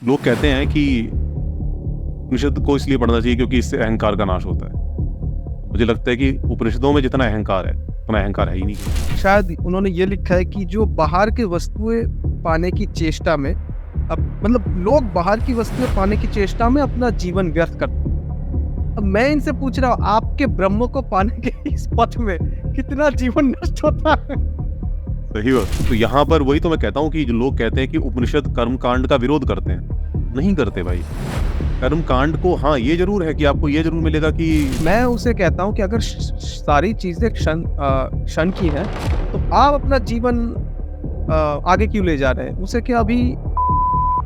लोग कहते हैं कि उपनिषद को इसलिए पढ़ना चाहिए क्योंकि इससे अहंकार का नाश होता है। मुझे लगता है कि उपनिषदों में जितना अहंकार है उतना अहंकार है ही नहीं। शायद उन्होंने ये लिखा है कि जो बाहर की वस्तुएं पाने की चेष्टा में अब मतलब लोग बाहर की वस्तुएं पाने की चेष्टा में अपना जीवन व्यर्थ करते हैं। अब मैं इनसे पूछ रहा हूँ, आपके ब्रह्म को पाने के इस पथ में कितना जीवन नष्ट होता है? सही बात। तो यहाँ पर वही तो मैं कहता हूँ कि जो लोग कहते हैं कि उपनिषद कर्म कांड का विरोध करते हैं, नहीं करते भाई। कर्म कांड को हाँ ये जरूर है कि आपको ये जरूर मिलेगा कि मैं उसे कहता हूँ कि अगर सारी चीजें क्षण की हैं, तो आप अपना जीवन आगे क्यों ले जा रहे हैं? उसे क्या अभी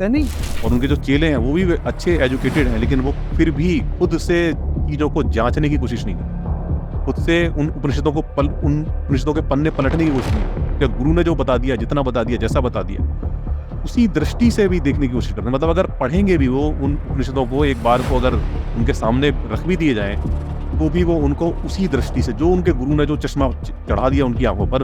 है नहीं? और उनके जो चेले हैं वो भी अच्छे एजुकेटेड हैं, लेकिन वो फिर भी खुद से चीजों को जांचने की कोशिश नहीं करते। खुद से उन उपनिषदों के पन्ने पलटने की कोशिश नहीं करते। क्या गुरु ने जो बता दिया, जितना बता दिया, जैसा बता दिया, उसी दृष्टि से भी देखने की कोशिश करते हैं। मतलब अगर पढ़ेंगे भी वो उन उपनिषदों को एक बार को अगर उनके सामने रख भी दिए जाए, तो भी वो उनको उसी दृष्टि से, जो उनके गुरु ने जो चश्मा चढ़ा दिया उनकी आंखों पर,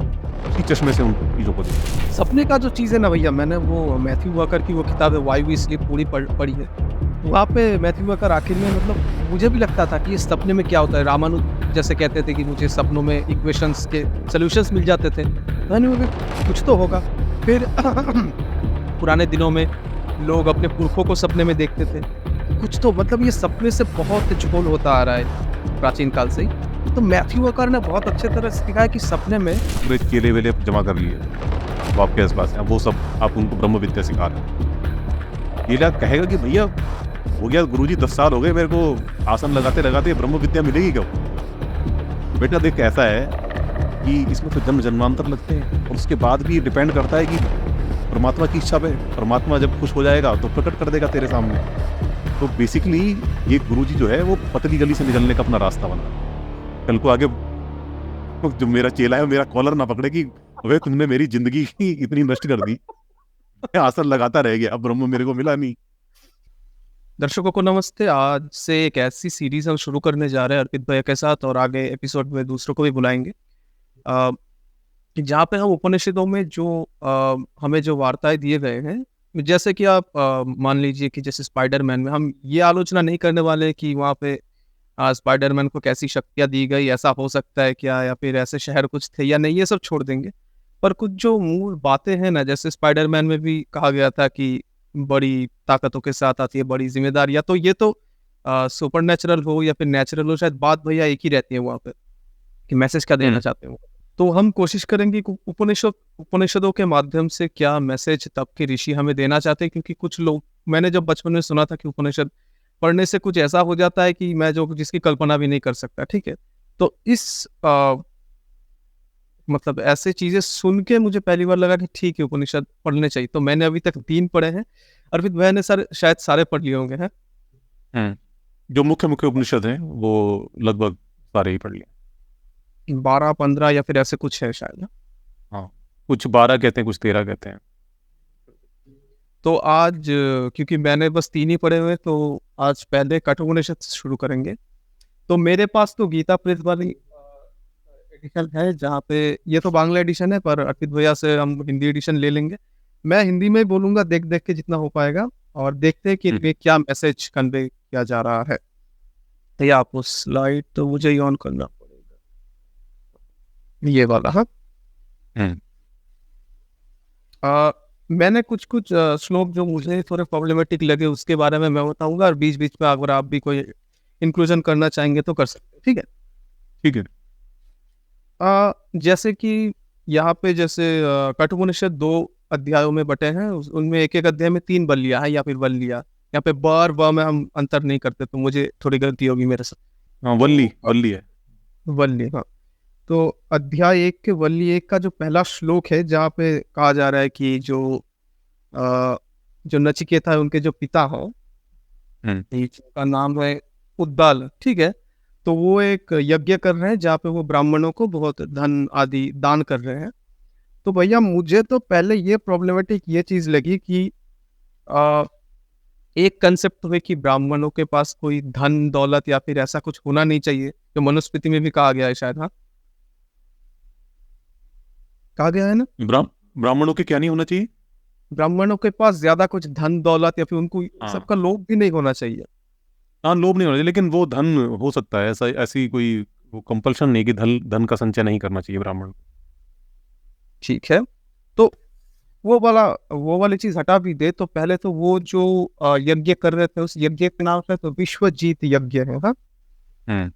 उसी चश्मे से उन चीजों को देखते। सपने का जो चीज़ है ना भैया, मैंने वो मैथ्यू वॉकर की वो किताब है वाई वी स्लीप पूरी पढ़ी है। वहाँ पे मैथ्यू वॉकर आखिर में मतलब मुझे भी लगता था कि इस सपने में क्या होता है। रामानुज जैसे कहते थे कि मुझे सपनों में इक्वेशंस के सॉल्यूशंस मिल जाते थे। मैंने बोला कुछ तो होगा। फिर पुराने दिनों में लोग अपने पुरखों को सपने में देखते थे। कुछ तो मतलब ये सपने से बहुत झोल होता आ रहा है प्राचीन काल से ही। तो मैथ्यू वॉकर ने बहुत अच्छे तरह से सिखाया कि सपने में पूरे केले वेले जमा कर लिए वो आपके आसपास हैं, वो सब आप उनको ब्रह्म विद्या सिखा रहे हैं। केला कहेगा कि भैया हो गया गुरुजी 10 साल हो गए मेरे को आसन लगाते लगाते, ब्रह्म विद्या मिलेगी क्या? बेटा देख ऐसा है कि इसमें तो जन्म जन्मांतर लगते हैं, और उसके बाद भी डिपेंड करता है कि परमात्मा की इच्छा पे। परमात्मा जब खुश हो जाएगा तो प्रकट कर देगा तेरे सामने। तो बेसिकली ये गुरुजी जो है वो पतली गली से निकलने का अपना रास्ता बना। कल को आगे जो मेरा चेला है मेरा कॉलर ना पकड़े कि अबे तुमने मेरी जिंदगी ही इतनी नष्ट कर दी, मैं आसन लगाता रह गया, अब ब्रह्म मेरे को मिला नहीं। दर्शकों को नमस्ते। आज से एक ऐसी सीरीज हम शुरू करने जा रहे हैं अर्पित भैया के साथ, और आगे एपिसोड में दूसरों को भी बुलाएंगे, कि जहाँ पे हम उपनिषदों में जो हमें जो वार्ताएं दिए गए हैं, जैसे कि आप मान लीजिए कि जैसे स्पाइडरमैन में हम ये आलोचना नहीं करने वाले कि वहाँ पे स्पाइडरमैन को कैसी शक्तियाँ दी गई, ऐसा हो सकता है क्या, या फिर ऐसे शहर कुछ थे या नहीं, ये सब छोड़ देंगे। पर कुछ जो मूल बातें हैं ना, जैसे स्पाइडरमैन में भी कहा गया था कि बड़ी ताकतों के साथ आती है बड़ी जिम्मेदारियां, तो ये तो सुपर नेचुरल हो या फिर नेचुरल हो, शायद बात भैया एक ही रहती है वहाँ पे कि मैसेज क्या देना चाहते हो। तो हम कोशिश करेंगे कि उपनिषदों के माध्यम से क्या मैसेज तब के ऋषि हमें देना चाहते हैं, क्योंकि कुछ लोग, मैंने जब बचपन में सुना था कि उपनिषद पढ़ने से कुछ ऐसा हो जाता है कि मैं जो जिसकी कल्पना भी नहीं कर सकता। ठीक है, तो इस मतलब ऐसे चीजें सुन के मुझे पहली बार लगा कि ठीक है उपनिषद पढ़ने चाहिए। तो मैंने अभी तक 3 पढ़े हैं, अर्पित भैया ने सर शायद सारे पढ़ लिए होंगे हैं। जो मुख्य मुख्य उपनिषद हैं वो लगभग सारे ही पढ़ लिए। 12-15 या फिर ऐसे कुछ है शायद ना? हाँ, कुछ 12 कहते हैं, कुछ 13 कहते हैं। तो आज क्योंकि मैंने बस 3 ही पढ़े हुए, तो आज पहले कठोपनिषद शुरू करेंगे। तो मेरे पास तो गीता प्रेस वाली एडिशन है, जहाँ पे ये तो बांग्ला एडिशन है, पर अर्पित भैया से हम हिंदी एडिशन ले लेंगे। मैं हिंदी में बोलूंगा देख देख के जितना हो पाएगा, और देखते हैं कि इनमें क्या मैसेज कन्वे किया जा रहा है। तो ये आपको स्लाइड तो मुझे ही ऑन करना पड़ेगा, ये वाला। हाँ, मैंने कुछ कुछ श्लोक जो मुझे थोड़े प्रॉब्लमेटिक लगे उसके बारे में मैं बताऊंगा, और बीच बीच में अगर आप भी कोई इंक्लूजन करना चाहेंगे तो कर सकते हैं। ठीक है, ठीक है। जैसे कि यहाँ पे जैसे कठोपनिषद 2 अध्यायों में बटे हैं, उनमें एक एक अध्याय में 3 बल्लियां हैं या फिर वल्लियां। यहाँ पे ब और व में हम अंतर नहीं करते, तो मुझे थोड़ी गलती होगी मेरे साथ। हाँ, वल्ली वल्ली है। वल्ली, हाँ। तो अध्याय 1 के वल्ली 1 का जो पहला श्लोक है, जहाँ पे कहा जा रहा है कि जो नचिकेता है उनके जो पिता हो, का नाम है उद्दाल। ठीक है, तो वो एक यज्ञ कर रहे हैं जहाँ पे वो ब्राह्मणों को बहुत धन आदि दान कर रहे हैं। तो भैया मुझे तो पहले ये प्रॉब्लमेटिक ये चीज लगी कि आ, एक कंसेप्ट है कि ब्राह्मणों के पास कोई धन दौलत या फिर ऐसा कुछ होना नहीं चाहिए, जो मनुस्मृति में भी कहा गया है शायद। हाँ, कहा गया है ना? ब्राह्मणों के क्या नहीं होना चाहिए? ब्राह्मणों के पास ज्यादा कुछ धन दौलत या फिर उनको हाँ सबका लोभ भी नहीं होना चाहिए। हाँ, लोभ नहीं होना चाहिए, लेकिन वो धन हो सकता है, ऐसा ऐसी कोई वो कंपल्शन नहीं कि धन धन का संचय नहीं करना चाहिए ब्राह्मण को। ठीक है, तो वो वाली चीज हटा भी दे, तो पहले तो वो जो यज्ञ कर रहे थे, उस यज्ञ के नाम से तो विश्वजीत यज्ञ है, हाँ। हम्म।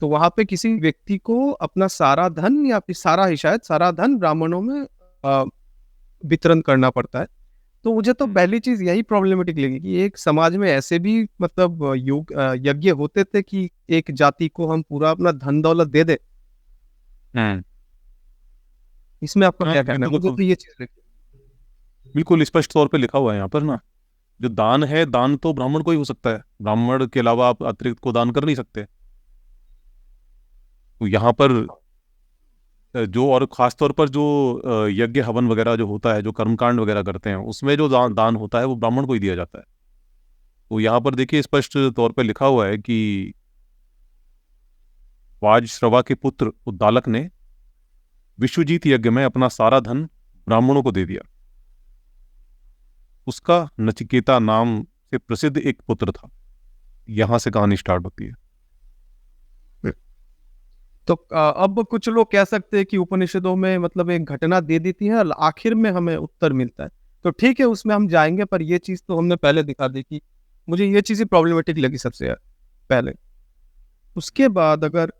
तो वहां पे किसी व्यक्ति को अपना सारा धन या फिर सारा ही, शायद सारा धन ब्राह्मणों में वितरण करना पड़ता है। तो मुझे तो पहली चीज यही प्रॉब्लमेटिक लगी कि एक समाज में ऐसे भी मतलब यज्ञ होते थे कि एक जाति को हम पूरा अपना धन दौलत दे दे। हम्म। इसमें आपका हाँ, क्या कहना है? मुझे तो ये चीज लगी। बिल्कुल स्पष्ट तौर पे लिखा हुआ है यहाँ पर ना, जो दान है, दान तो ब्राह्मण को ही हो सकता है, ब्राह्मण के अलावा आप अतिरिक्त को दान कर नहीं सकते। तो यहाँ पर जो, और खास तौर पर जो यज्ञ हवन वगैरह जो होता है, जो कर्मकांड वगैरह करते हैं, उसमें जो दान होता है वो ब्राह्मण को ही दिया जाता है। तो यहाँ पर देखिए स्पष्ट तौर पे लिखा हुआ है कि वाजश्रवा के पुत्र उद्दालक ने विश्वजीत यज्ञ में अपना सारा धन ब्राह्मणों को दे दिया। उसका नचिकेता नाम से प्रसिद्ध एक पुत्र था। यहां से कहानी स्टार्ट होती है। तो अब कुछ लोग कह सकते हैं कि उपनिषदों में मतलब एक घटना दे देती है और आखिर में हमें उत्तर मिलता है। तो ठीक है, उसमें हम जाएंगे, पर ये चीज तो हमने पहले दिखा दी कि मुझे ये चीजें प्रॉब्लमेटिक लगी सबसे पहले। उसके बाद अगर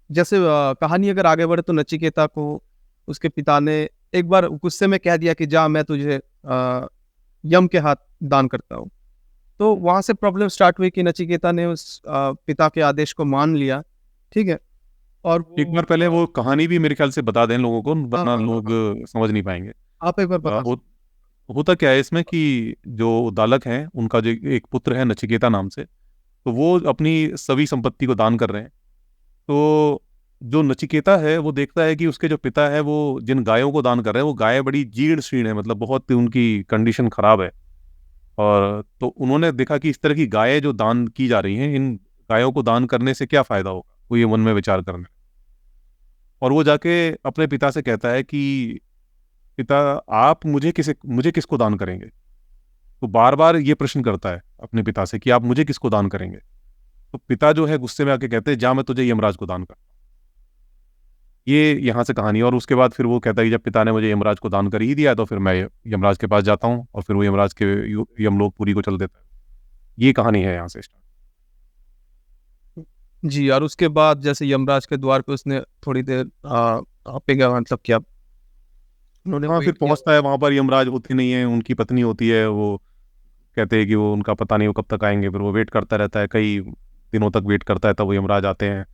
जैसे कहानी अगर आगे बढ़े, तो नचिकेता को उसके पिता ने एक बार गुस्से में कह दिया कि जा, मैं तुझे यम के हाथ दान करता हूँ। तो वहां से प्रॉब्लम स्टार्ट हुई कि नचिकेता ने उस पिता के आदेश को मान लिया। ठीक है, और एक बार पहले वो कहानी भी मेरे ख्याल से बता दें लोगों को, हाँ वरना हाँ हाँ लोग हाँ, समझ नहीं पाएंगे। आप एक बार अ, बता। हो, होता क्या है इसमें कि जो उद्दालक हैं, उनका जो एक पुत्र है नचिकेता नाम से, तो वो अपनी सभी संपत्ति को दान कर रहे हैं। तो जो नचिकेता है वो देखता है कि उसके जो पिता है वो जिन गायों को दान कर रहे हैं, वो गायें बड़ी जीर्ण शीर्ण है, मतलब बहुत उनकी कंडीशन खराब है। और तो उन्होंने देखा कि इस तरह की गायें जो दान की जा रही हैं, इन गायों को दान करने से क्या फायदा होगा, वो ये मन में विचार करने। और वो जाके अपने पिता से कहता है कि पिता, आप मुझे किसको दान करेंगे। तो बार बार ये प्रश्न करता है अपने पिता से कि आप मुझे किसको दान करेंगे। तो पिता जो है गुस्से में आके कहते हैं, जा, मैं तुझे यमराज को दान कर। ये यहाँ से कहानी है। और उसके बाद फिर वो कहता है कि जब पिता ने मुझे यमराज को दान कर ही दिया, तो फिर मैं यमराज के पास जाता हूँ, और फिर वो यमराज के यमलोक पुरी को चल देता है। ये कहानी है यहाँ से स्टार्ट। जी, और उसके बाद जैसे यमराज के द्वार पे उसने थोड़ी देर पे गया, मतलब क्या उन्होंने हाँ, फिर वेट किया। पहुंचता है वहां पर, यमराज होती नहीं है, उनकी पत्नी होती है। वो कहते हैं कि वो उनका पता नहीं वो कब तक आएंगे, फिर वो वेट करता रहता है, कई दिनों तक वेट करता है, तब वो यमराज आते हैं।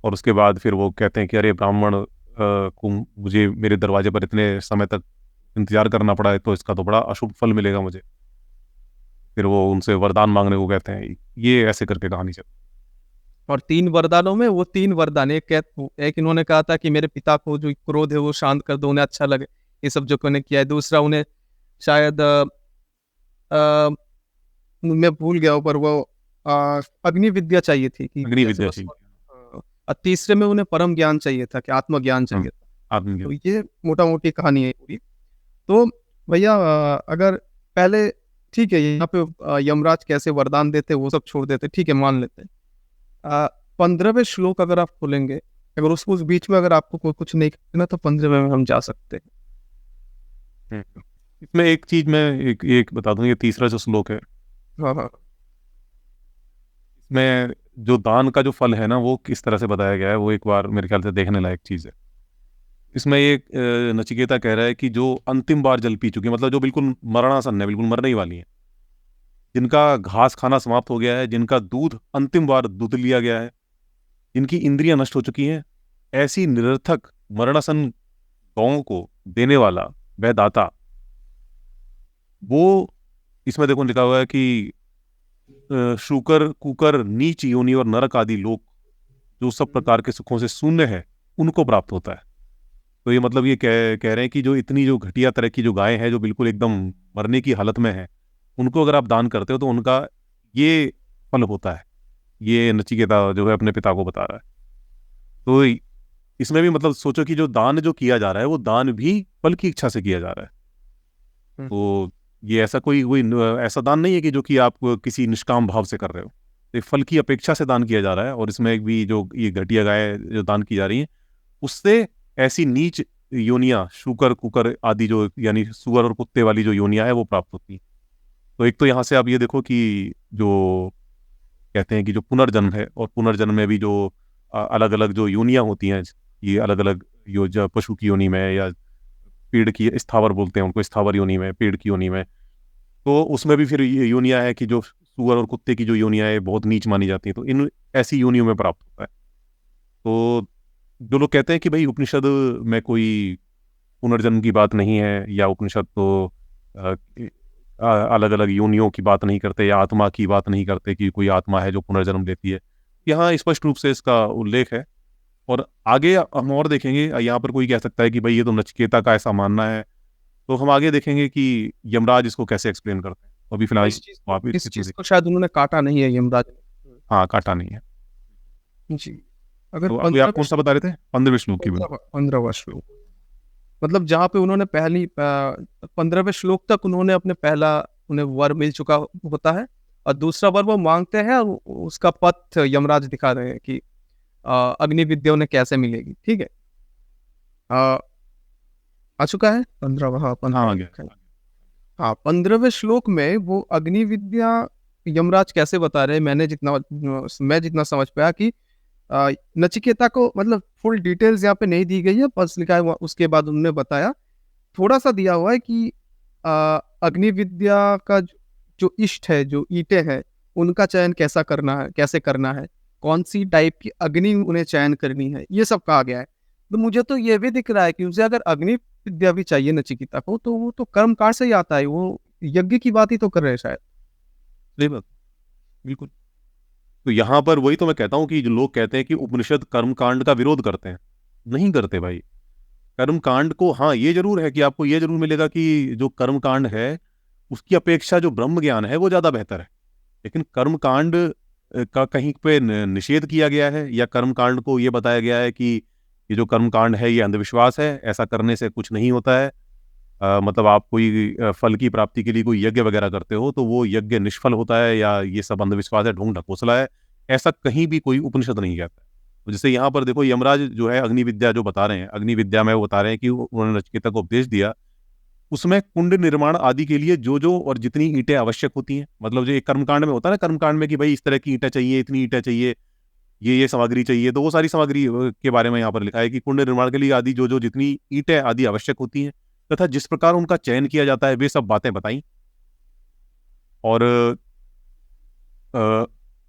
और उसके बाद फिर वो कहते हैं कि अरे ब्राह्मण को मुझे मेरे दरवाजे पर इतने समय तक इंतजार करना पड़ा है, तो इसका तो बड़ा अशुभ फल मिलेगा मुझे। फिर वो उनसे वरदान मांगने को कहते हैं। ये ऐसे करके कहानी चलती और 3 वरदानों में वो 3 वरदान, एक इन्होंने कहा था कि मेरे पिता को जो क्रोध है वो शांत कर दो, उन्हें अच्छा लगे, ये सब जो उन्होंने किया है। दूसरा, उन्हें शायद अ, मैं भूल गया हूँ, पर वो अग्नि विद्या चाहिए थी कि है। अग्नि जैसे विद्या बस। चाहिए। और तीसरे में उन्हें परम ज्ञान चाहिए था, कि आत्मज्ञान चाहिए था। आदमी तो के। ये मोटा मोटी कहानी है पूरी। तो भैया अगर पहले, ठीक है, यहाँ पे यमराज कैसे वरदान देते वो सब छोड़ देते, ठीक है, मान लेते हैं। 15वें श्लोक अगर आप खोलेंगे, अगर उस बीच में अगर आपको कुछ नहीं करना, तो 15वें में हम जा सकते हैं। इसमें एक चीज मैं एक बता दूं, ये तीसरा जो श्लोक है, हाँ हाँ इसमें जो दान का जो फल है ना, वो किस तरह से बताया गया है, वो एक बार मेरे ख्याल से देखने लायक चीज है। इसमें ये नचिकेता कह रहा है कि जो अंतिम बार जल पी चुकी है, मतलब जो बिल्कुल मरणासन है, बिल्कुल मरने ही वाली है, जिनका घास खाना समाप्त हो गया है, जिनका दूध अंतिम बार दूध लिया गया है, जिनकी इंद्रियां नष्ट हो चुकी हैं, ऐसी निरर्थक मरणासन गौओं को देने वाला वह दाता, वो, इसमें देखो लिखा हुआ है कि शूकर कुकर नीच योनि और नरक आदि लोक, जो सब प्रकार के सुखों से शून्य है, उनको प्राप्त होता है। तो ये मतलब ये कह रहे हैं कि जो इतनी जो घटिया तरह की जो गाय है, जो बिल्कुल एकदम मरने की हालत में है, उनको अगर आप दान करते हो तो उनका ये फल होता है। ये नचिकेता जो है अपने पिता को बता रहा है। तो इसमें भी मतलब सोचो कि जो दान जो किया जा रहा है, वो दान भी फल की इच्छा से किया जा रहा है। तो ये ऐसा कोई कोई ऐसा दान नहीं है कि जो कि आप किसी निष्काम भाव से कर रहे हो। तो फल की अपेक्षा से दान किया जा रहा है, और इसमें एक भी जो ये घटिया गाय जो दान की जा रही है, उससे ऐसी नीच योनियां, शुकर कुकर आदि जो, यानी सुअर और कुत्ते वाली जो योनियां है वो प्राप्त होती हैं। तो एक तो यहाँ से आप ये देखो कि जो कहते हैं कि जो पुनर्जन्म है, और पुनर्जन्म में भी जो अलग अलग जो योनियां होती हैं, ये अलग अलग पशु की योनि में, या पेड़ की, स्थावर बोलते हैं उनको, स्थावर योनि में, पेड़ की योनि में, तो उसमें भी फिर ये योनियां है कि जो सुअर और कुत्ते की जो योनियां है बहुत नीच मानी जाती हैं, तो इन ऐसी योनियों में प्राप्त होता है। तो जो लोग कहते हैं कि भाई उपनिषद में कोई पुनर्जन्म की बात नहीं है, या उपनिषद तो अलग अलग योनियों की बात नहीं करते, या आत्मा की बात नहीं करते कि कोई आत्मा है जो पुनर्जन्म लेती है, यहाँ स्पष्ट रूप से इसका उल्लेख है। और आगे हम और देखेंगे, यहाँ पर कोई कह सकता है कि भाई ये तो नचिकेता का ऐसा मानना है, तो हम आगे देखेंगे कि यमराज इसको कैसे एक्सप्लेन करते हैं। तो अभी फिलहाल वहाँ पे इस चीज को शायद उन्होंने काटा नहीं है यमराज ने। हाँ, काटा नहीं है। जी, अगर तो अभी आप कौन सा बता रहे थे? 15वें श्लोक की बात। 15वां श्लोक, मतलब जहाँ पे उन्होंने पहली 15वें श्लोक तक उन्होंने अपने पहला उन्हें वर मिल चुका होता है, और दूसरा वर वो मांगते हैं, और उसका पथ यमराज दिखा रहे हैं कि अग्नि विद्या उन्हें कैसे मिलेगी। ठीक है, आ चुका है 15वां। हाँ, हाँ, आ गया। हाँ, 15वें श्लोक में वो अग्नि विद्या यमराज कैसे बता रहे हैं, मैं जितना समझ पाया कि नचिकेता को, मतलब फुल डिटेल्स यहाँ पे नहीं दी गई है, बस लिखा है उसके बाद उन्होंने बताया, थोड़ा सा दिया हुआ है कि अग्नि विद्या का जो इष्ट है, जो ईंटें हैं, उनका चयन कैसे करना है, कौन सी टाइप की अग्नि उन्हें चयन करनी है, ये सब कहा गया है। तो मुझे तो ये भी दिख रहा है कि उसे अगर अग्नि विद्या भी चाहिए नचिकेता को, तो वो तो कर्म कांड से ही आता है, वो यज्ञ की बात ही तो कर रहे हैं शायद। सही बात, बिल्कुल। तो यहाँ पर वही तो मैं कहता हूँ कि जो लोग कहते हैं कि उपनिषद कर्म कांड का विरोध करते हैं, नहीं करते भाई। कर्म कांड को, हाँ ये जरूर है कि आपको ये जरूर मिलेगा कि जो कर्म कांड है उसकी अपेक्षा जो ब्रह्म ज्ञान है वो ज्यादा बेहतर है, लेकिन कर्म कांड का कहीं पे निषेध किया गया है, या कर्म कांड को ये बताया गया है कि ये जो कर्म कांड है ये अंधविश्वास है, ऐसा करने से कुछ नहीं होता है। मतलब आप कोई फल की प्राप्ति के लिए कोई यज्ञ वगैरह करते हो तो वो यज्ञ निष्फल होता है, या ये सब अंधविश्वास है, ढोंग ढकोसला है, ऐसा कहीं भी कोई उपनिषद नहीं कहता है। तो जैसे यहाँ पर देखो, यमराज जो है अग्नि विद्या जो बता रहे हैं, अग्नि विद्या में वो बता रहे हैं कि उन्होंने नचिकेता को उपदेश दिया, उसमें कुंड निर्माण आदि के लिए जो और जितनी ईंटें आवश्यक होती हैं, मतलब जो एक कर्मकांड में होता है ना, कर्मकांड में कि भाई इस तरह की ईंटें चाहिए, इतनी ईंटें चाहिए, ये सामग्री चाहिए, तो वो सारी सामग्री के बारे में यहाँ पर लिखा है कि कुंड निर्माण के लिए आदि जो जितनी ईंटें आदि आवश्यक होती हैं, तथा जिस प्रकार उनका चयन किया जाता है, वे सब बातें बताई। और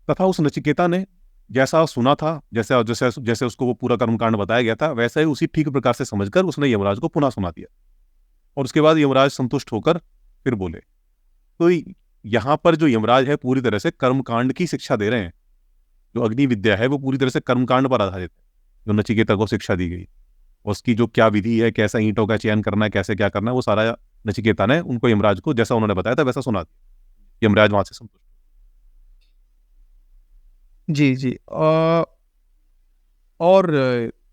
तथा उस नचिकेता ने जैसा सुना था, जैसे जैसे जैसे उसको वो पूरा कर्मकांड बताया गया था, वैसा ही उसी ठीक प्रकार से समझकर उसने यमराज को पुनः सुना दिया, और उसके बाद यमराज संतुष्ट होकर फिर बोले। तो यहाँ पर जो यमराज है पूरी तरह से कर्मकांड की शिक्षा दे रहे हैं। जो अग्नि विद्या है वो पूरी तरह से कर्मकांड पर आधारित है, जो नचिकेता को शिक्षा दी गई, उसकी जो क्या विधि है, कैसा ईंटों का चयन करना है, कैसे क्या करना है, वो सारा नचिकेता ने उनको यमराज को जैसा उन्होंने बताया था वैसा सुना दिया। यमराज वहां से संतुष्ट। जी, जी। और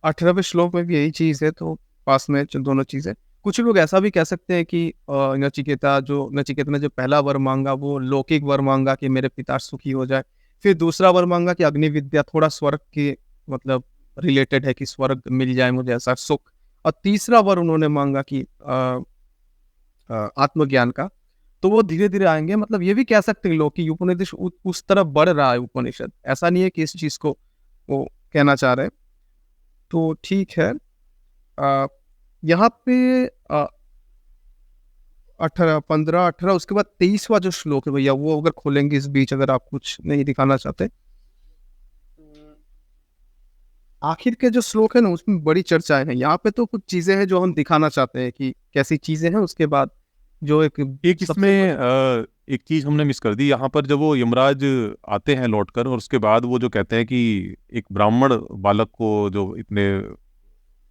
18वें श्लोक में भी यही चीज़ है, तो पास में दोनों चीज़ें। कुछ लोग ऐसा भी कह सकते हैं कि नचिकेता ने जो पहला वर माँगा वो लौकिक वर माँगा कि मेरे पिता सुखी हो जाए। फिर दूसरा वर माँगा कि अग्नि विद्या, थोड़ा स्वर्ग के मतलब रिलेटेड है कि स्वर्ग मिल जाए मुझे ऐसा सुख। और तीसरा वर उन्होंने माँगा कि आत्मज्ञान का। तो वो धीरे-धीरे आएँगे, मतलब ये भी कह सकते हैं लोग कि उपनिषद उस तरफ बढ़ रहा है उपनिषद। ऐसा नहीं है कि इस चीज़ को वो कहना चाह रहे हैं। तो ठीक है। यहाँ पे 18, 15, 18, उसके बाद 23वां जो श्लोक है भैया, वो अगर खोलेंगे इस बीच, अगर आप कुछ नहीं दिखाना चाहते। आखिर के जो श्लोक है ना, उसमें बड़ी चर्चाएँ हैं। यहाँ पे तो कुछ चीज़ें हैं जो हम दिखाना चाहते हैं कि कैसी चीज़ें हैं, उसके बाद जो एक इसमें एक चीज हमने मिस कर दी यहाँ पर, जब वो यमराज आते हैं लौटकर, और उसके बाद वो जो कहते हैं कि एक ब्राह्मण बालक को, जो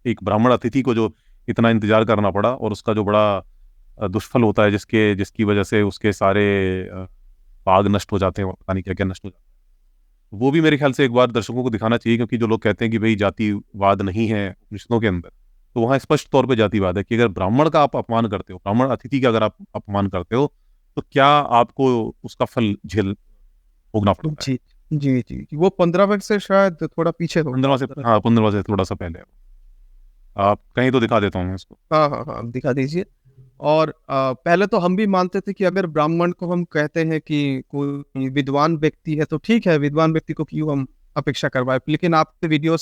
एक ब्राह्मण अतिथि को जो इतना इंतजार करना पड़ा, और उसका जो बड़ा दुष्फल होता है, जिसकी वजह से उसके सारे बाग नष्ट हो जाते हैं, पता नहीं क्या क्या नष्ट हो जाता है। वो भी मेरे ख्याल से एक बार दर्शकों को दिखाना चाहिए, क्योंकि जो लोग कहते हैं कि भाई जातिवाद नहीं है उपनिषदों के अंदर, तो वहाँ स्पष्ट तौर पे जातिवाद है कि अगर ब्राह्मण का आप अपमान करते हो, ब्राह्मण अतिथि का अगर आप अपमान करते हो, तो क्या आपको उसका फल भोगना पड़ता है। जी, जी, जी। वो 15 मिनट से शायद थोड़ा पीछे होगा 15 से, ज़रा। हाँ 15 से थोड़ा सा पहले है। आप कहीं तो दिखा देता हूँ मैं इसको। हाँ, हाँ, हाँ, दिखा दीजिए। और पहले तो हम भी मानते थे कि अगर ब्राह्मण को हम कहते हैं कि कोई विद्वान व्यक्ति है, तो ठीक है, विद्वान व्यक्ति को क्यों हम अपेक्षा करवाएँ। लेकिन आपके वीडियो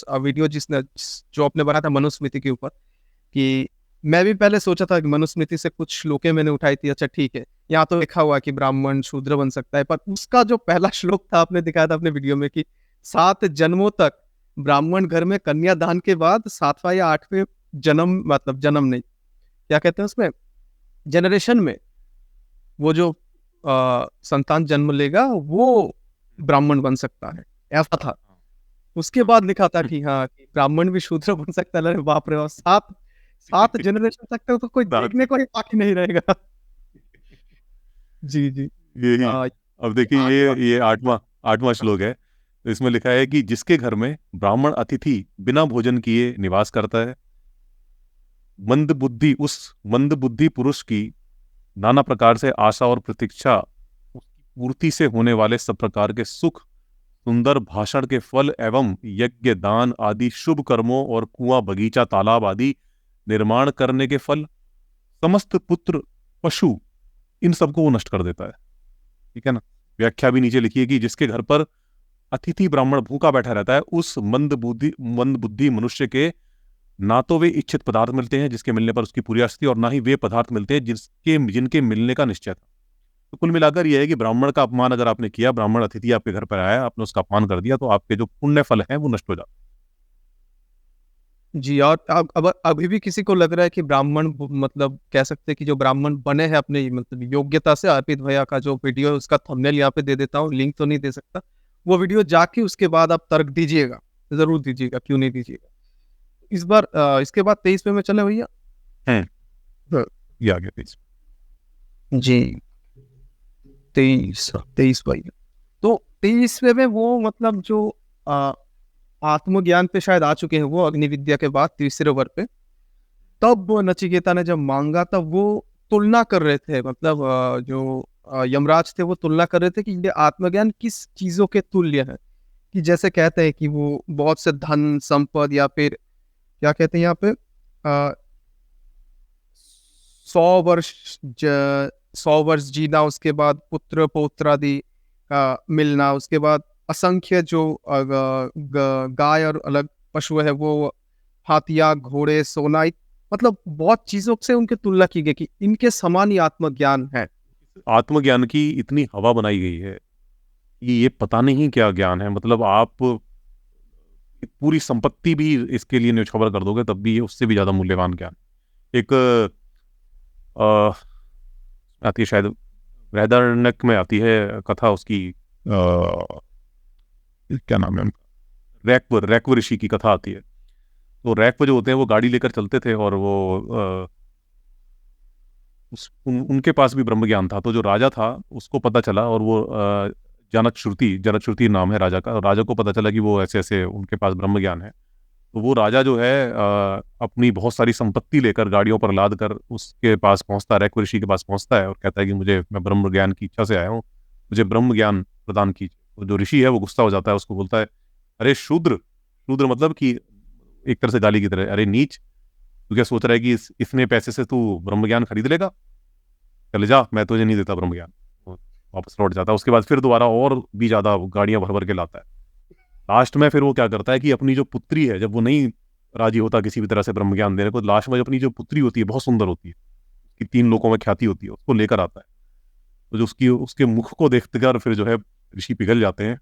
जो आपने बनाया था मनुस्मृति के ऊपर, कि मैं भी पहले सोचा था कि मनुस्मृति से कुछ श्लोकें मैंने उठाई थी, अच्छा ठीक है, यहाँ तो लिखा हुआ है कि ब्राह्मण शूद्र बन सकता है, पर उसका जो पहला श्लोक था आपने दिखाया था अपने वीडियो में कि 7 जन्मों तक ब्राह्मण घर में कन्यादान के बाद 7वाँ या 8वें जन्म, मतलब जन्म नहीं, क्या कहते हैं उसमें, जनरेशन में वो जो संतान जन्म लेगा वो ब्राह्मण बन सकता है, ऐसा था। उसके बाद लिखा था कि हाँ, कि ब्राह्मण भी शूद्र बन सकता है। अरे बाप रे बाप! 7 जनरेशन तक तो कोई देखने को ही बाकी नहीं रहेगा। जी, जी। यही, अ, अब देखिए 8वाँ। ये आठवां श्लोक है। तो इसमें लिखा है कि जिसके घर में ब्राह्मण अतिथि बिना भोजन किए निवास करता है, मंद बुद्धि पुरुष की नाना प्रकार से आशा और प्रतीक्षा, उसकी पूर्ति से होने वाले सब प्रकार के सुख, सुंदर भाषण के फल एवं यज्ञ दान आदि शुभ कर्मों और कुआं बगीचा तालाब आदि निर्माण करने के फल, समस्त पुत्र पशु, इन सबको वो नष्ट कर देता है। ठीक है ना। व्याख्या भी नीचे लिखी है कि जिसके घर पर अतिथि ब्राह्मण भूखा बैठा रहता है, उस मंद बुद्धि मनुष्य के ना तो वे इच्छित पदार्थ मिलते हैं जिसके मिलने पर उसकी पूरी आस्ती, और ना ही वे पदार्थ मिलते हैं जिनके मिलने का निश्चय था। तो कुल मिलाकर यह है कि ब्राह्मण का अपमान अगर आपने किया, ब्राह्मण अतिथि आपके घर पर आया, आपने उसका अपमान कर दिया, तो आपके जो पुण्य फल हैं वो नष्ट हो जाते जी, और अब अभी भी किसी को लग रहा है कि ब्राह्मण मतलब कह सकते हैं कि जो ब्राह्मण बने हैं अपने मतलब योग्यता से, अर्पित भैया का जो वीडियो है उसका थंबनेल यहाँ पे दे देता हूँ, लिंक तो नहीं दे सकता। वो वीडियो जाके उसके बाद आप तर्क दीजिएगा, ज़रूर दीजिएगा, क्यों नहीं दीजिएगा। इस बार इसके बाद 23वें में चले भैया? हैं। हाँ। ये आ गया प्लीज। जी, 23 भैया। तो 23वें में वो मतलब जो अ, आत्मज्ञान पे शायद आ चुके हैं वो अग्नि विद्या के बाद तीसरे वर्ग पे। तब वो नचिकेता ने जब माँगा तब वो तुलना कर रहे थे, मतलब जो यमराज थे वो तुलना कर रहे थे कि ये आत्मज्ञान किस चीज़ों के तुल्य है। कि जैसे कहते हैं कि वो बहुत से धन, संपद या फिर क्या कहते हैं यहाँ पे 100 वर्ष ज 100 वर्ष जीना, उसके बाद पुत्र पौत्र आदि का मिलना, उसके बाद असंख्य जो गाय और अलग पशु है वो हाथियाँ, घोड़े, सोना, मतलब बहुत चीज़ों से उनकी तुलना की गई कि इनके समान ही आत्मज्ञान है। आत्मज्ञान की इतनी हवा बनाई गई है कि ये पता नहीं क्या ज्ञान है। मतलब आप पूरी संपत्ति भी इसके लिए न्यौछावर कर दोगे तब भी ये उससे भी ज्यादा मूल्यवान ज्ञान। एक अ, आती है शायद बृहदारण्यक में आती है कथा उसकी, क्या नाम है उनका, रैक्व ऋषि की कथा आती है। तो रैक्व जो होते हैं वो गाड़ी लेकर चलते थे, और वो उनके पास भी ब्रह्म ज्ञान था। तो जो राजा था उसको पता चला, और वो जनक श्रुति नाम है राजा का, राजा को पता चला कि वो ऐसे ऐसे उनके पास ब्रह्म ज्ञान है। तो वो राजा जो है अपनी बहुत सारी संपत्ति लेकर गाड़ियों पर लाद कर उसके पास पहुंचता है, रैक्व ऋषि के पास पहुंचता है और कहता है कि मैं ब्रह्म ज्ञान की इच्छा से आया हूँ, मुझे ब्रह्म ज्ञान प्रदान कीजिए। तो जो ऋषि है वो गुस्सा हो जाता है, उसको बोलता है, अरे शूद्र, शूद्र मतलब कि एक तरह से गाली की तरह, अरे नीच, तू क्या सोच रहा है कि इतने पैसे से तू ब्रह्म ज्ञान खरीद लेगा, चले जा, मैं तुझे नहीं देता ब्रह्म ज्ञान। वो वापस लौट जाता है। उसके बाद फिर दोबारा और भी ज्यादा गाड़ियां भर भर के लाता है। लास्ट में फिर वो क्या करता है कि अपनी जो पुत्री है, जब वो नहीं राजी होता किसी भी तरह से ब्रह्म ज्ञान देने को, लास्ट में अपनी जो पुत्री होती है बहुत सुंदर होती है, कि 3 लोगों में ख्याति होती है, उसको लेकर आता है। तो जो उसके मुख को देखते कर फिर जो है ऋषि पिघल जाते हैं,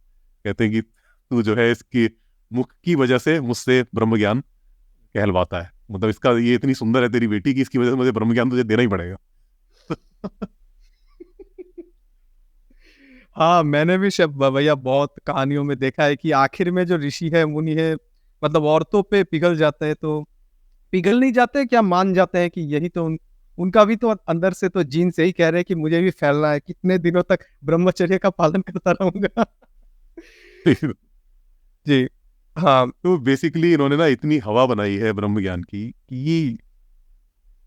कहते हैं कि तू जो है इसकी मुख की वजह से मुझसे ब्रह्म ज्ञान कहलवाता है, मतलब इसका ये इतनी सुंदर है तेरी बेटी कि इसकी वजह से मुझे ब्रह्म ज्ञान तुझे देना ही पड़ेगा। हाँ, मैंने भी भैया बहुत कहानियों में देखा है कि आखिर में जो ऋषि है मुनि है, मतलब औरतों पे पिघल जाते हैं, तो पिघल नहीं जाते क्या, मान जाते हैं कि यही तो उनका भी तो अंदर से तो जीन से ही कह रहे हैं कि मुझे भी फैलना है, कितने दिनों तक ब्रह्मचर्य का पालन करता रहूंगा। जी। हाँ, तो बेसिकली इन्होंने ना इतनी हवा बनाई है ब्रह्म ज्ञान की कि ये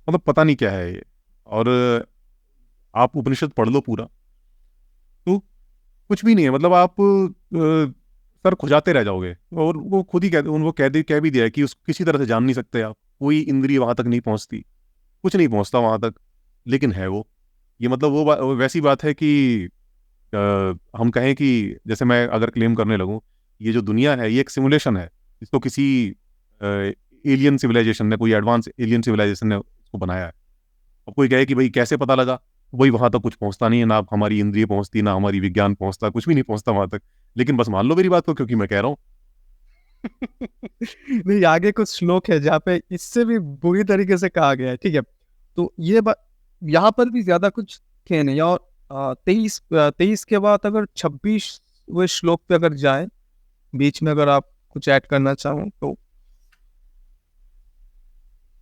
मतलब पता नहीं क्या है ये। और आप उपनिषद पढ़ लो पूरा, तो कुछ भी नहीं है। मतलब आप सर खुजाते रह जाओगे। और वो खुद ही उनको कह भी दिया है कि उस किसी तरह से जान नहीं सकते आप, कोई इंद्रिय वहां तक नहीं पहुंचती, कुछ नहीं पहुंचता वहां तक। लेकिन है वो, ये मतलब वो वैसी बात है कि अ, हम कहें कि जैसे मैं अगर क्लेम करने लगूं, ये जो दुनिया है ये एक सिमुलेशन है। इसको किसी एलियन सिविलाइजेशन ने, कोई एडवांस एलियन सिविलाइजेशन ने इसको बनाया है। अब कोई कहे कि भाई कैसे पता लगा, वही वहां तक कुछ पहुंचता नहीं है, ना हमारी इंद्रिय पहुंचती, ना हमारी विज्ञान पहुंचता, कुछ भी नहीं पहुंचता वहां तक। लेकिन बस मान लो मेरी बात को, क्योंकि मैं कह रहा हूँ। नहीं, आगे कुछ श्लोक है जहाँ पे इससे भी बुरी तरीके से कहा गया है, ठीक है? तो ये बात यहाँ पर भी ज़्यादा कुछ थे नहीं। और 23 के बाद अगर 26वें श्लोक पे अगर जाएँ, बीच में अगर आप कुछ ऐड करना चाहो तो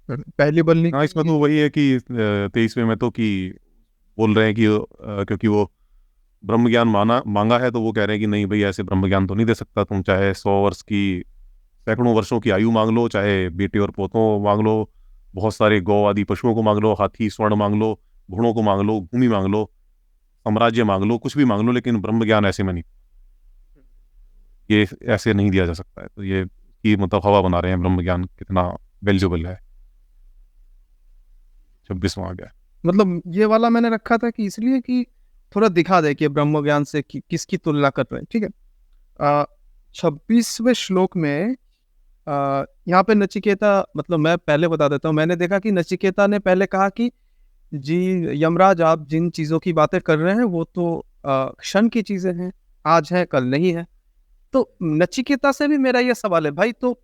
पहली बल्ली हाँ, इसमें की। तो वही है कि 23वें में तो कि बोल रहे हैं कि क्योंकि वो ब्रह्म ज्ञान मांगा है, तो वो कह रहे हैं कि नहीं भाई, ऐसे ब्रह्म ज्ञान तो नहीं दे सकता। तुम चाहे 100 वर्ष की, सैकड़ों वर्षों की आयु मांग लो, चाहे बेटे और पोतों मांग लो, बहुत सारे गौ आदि पशुओं को मांग लो, हाथी स्वर्ण मांग लो, घोड़ों को मांग लो, भूमि मांग लो, साम्राज्य मांग लो, कुछ भी मांग लो, लेकिन ब्रह्म ज्ञान ऐसे में नहीं, ये ऐसे नहीं दिया जा सकता है। तो ये की मतलब हवा बना रहे हैं ब्रह्म ज्ञान कितना वैल्यूबल है। 26वां आ गया। मतलब ये वाला मैंने रखा था कि इसलिए कि थोड़ा दिखा दे कि ब्रह्म ज्ञान से किसकी तुलना कर रहे हैं, ठीक है? 26वें श्लोक में यहाँ पे नचिकेता, मतलब मैं पहले बता देता हूँ, मैंने देखा कि नचिकेता ने पहले कहा कि जी यमराज, आप जिन चीज़ों की बातें कर रहे हैं वो तो क्षण की चीज़ें हैं, आज है कल नहीं है। तो नचिकेता से भी मेरा ये सवाल है भाई, तो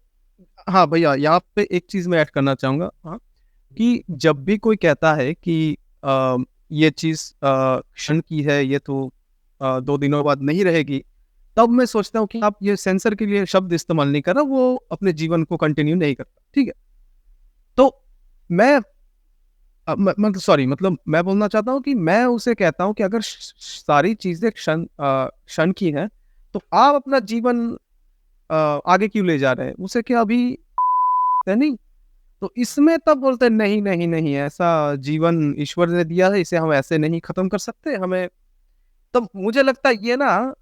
हाँ भैया, यहाँ पे एक चीज़ मैं ऐड करना चाहूँगा, हाँ, कि जब भी कोई कहता है कि ये चीज़ क्षण की है, ये तो 2 दिनों बाद नहीं रहेगी, तब मैं सोचता हूँ कि आप ये सेंसर के लिए शब्द इस्तेमाल नहीं कर रहा, वो अपने जीवन को कंटिन्यू नहीं करता, ठीक है? तो मैं मैं सॉरी, मतलब मैं बोलना चाहता हूँ कि मैं उसे कहता हूँ कि अगर सारी चीज़ें क्षण की हैं, तो आप अपना जीवन आगे क्यों ले जा रहे हैं? उसे क्या अभी है नहीं? तो इसमें तब बोलते हैं नहीं, नहीं, नहीं, ऐसा जीवन ईश्वर ने दिया है, इसे हम ऐसे नहीं खत्म कर सकते, हमें। तब मुझे लगता है ये ना,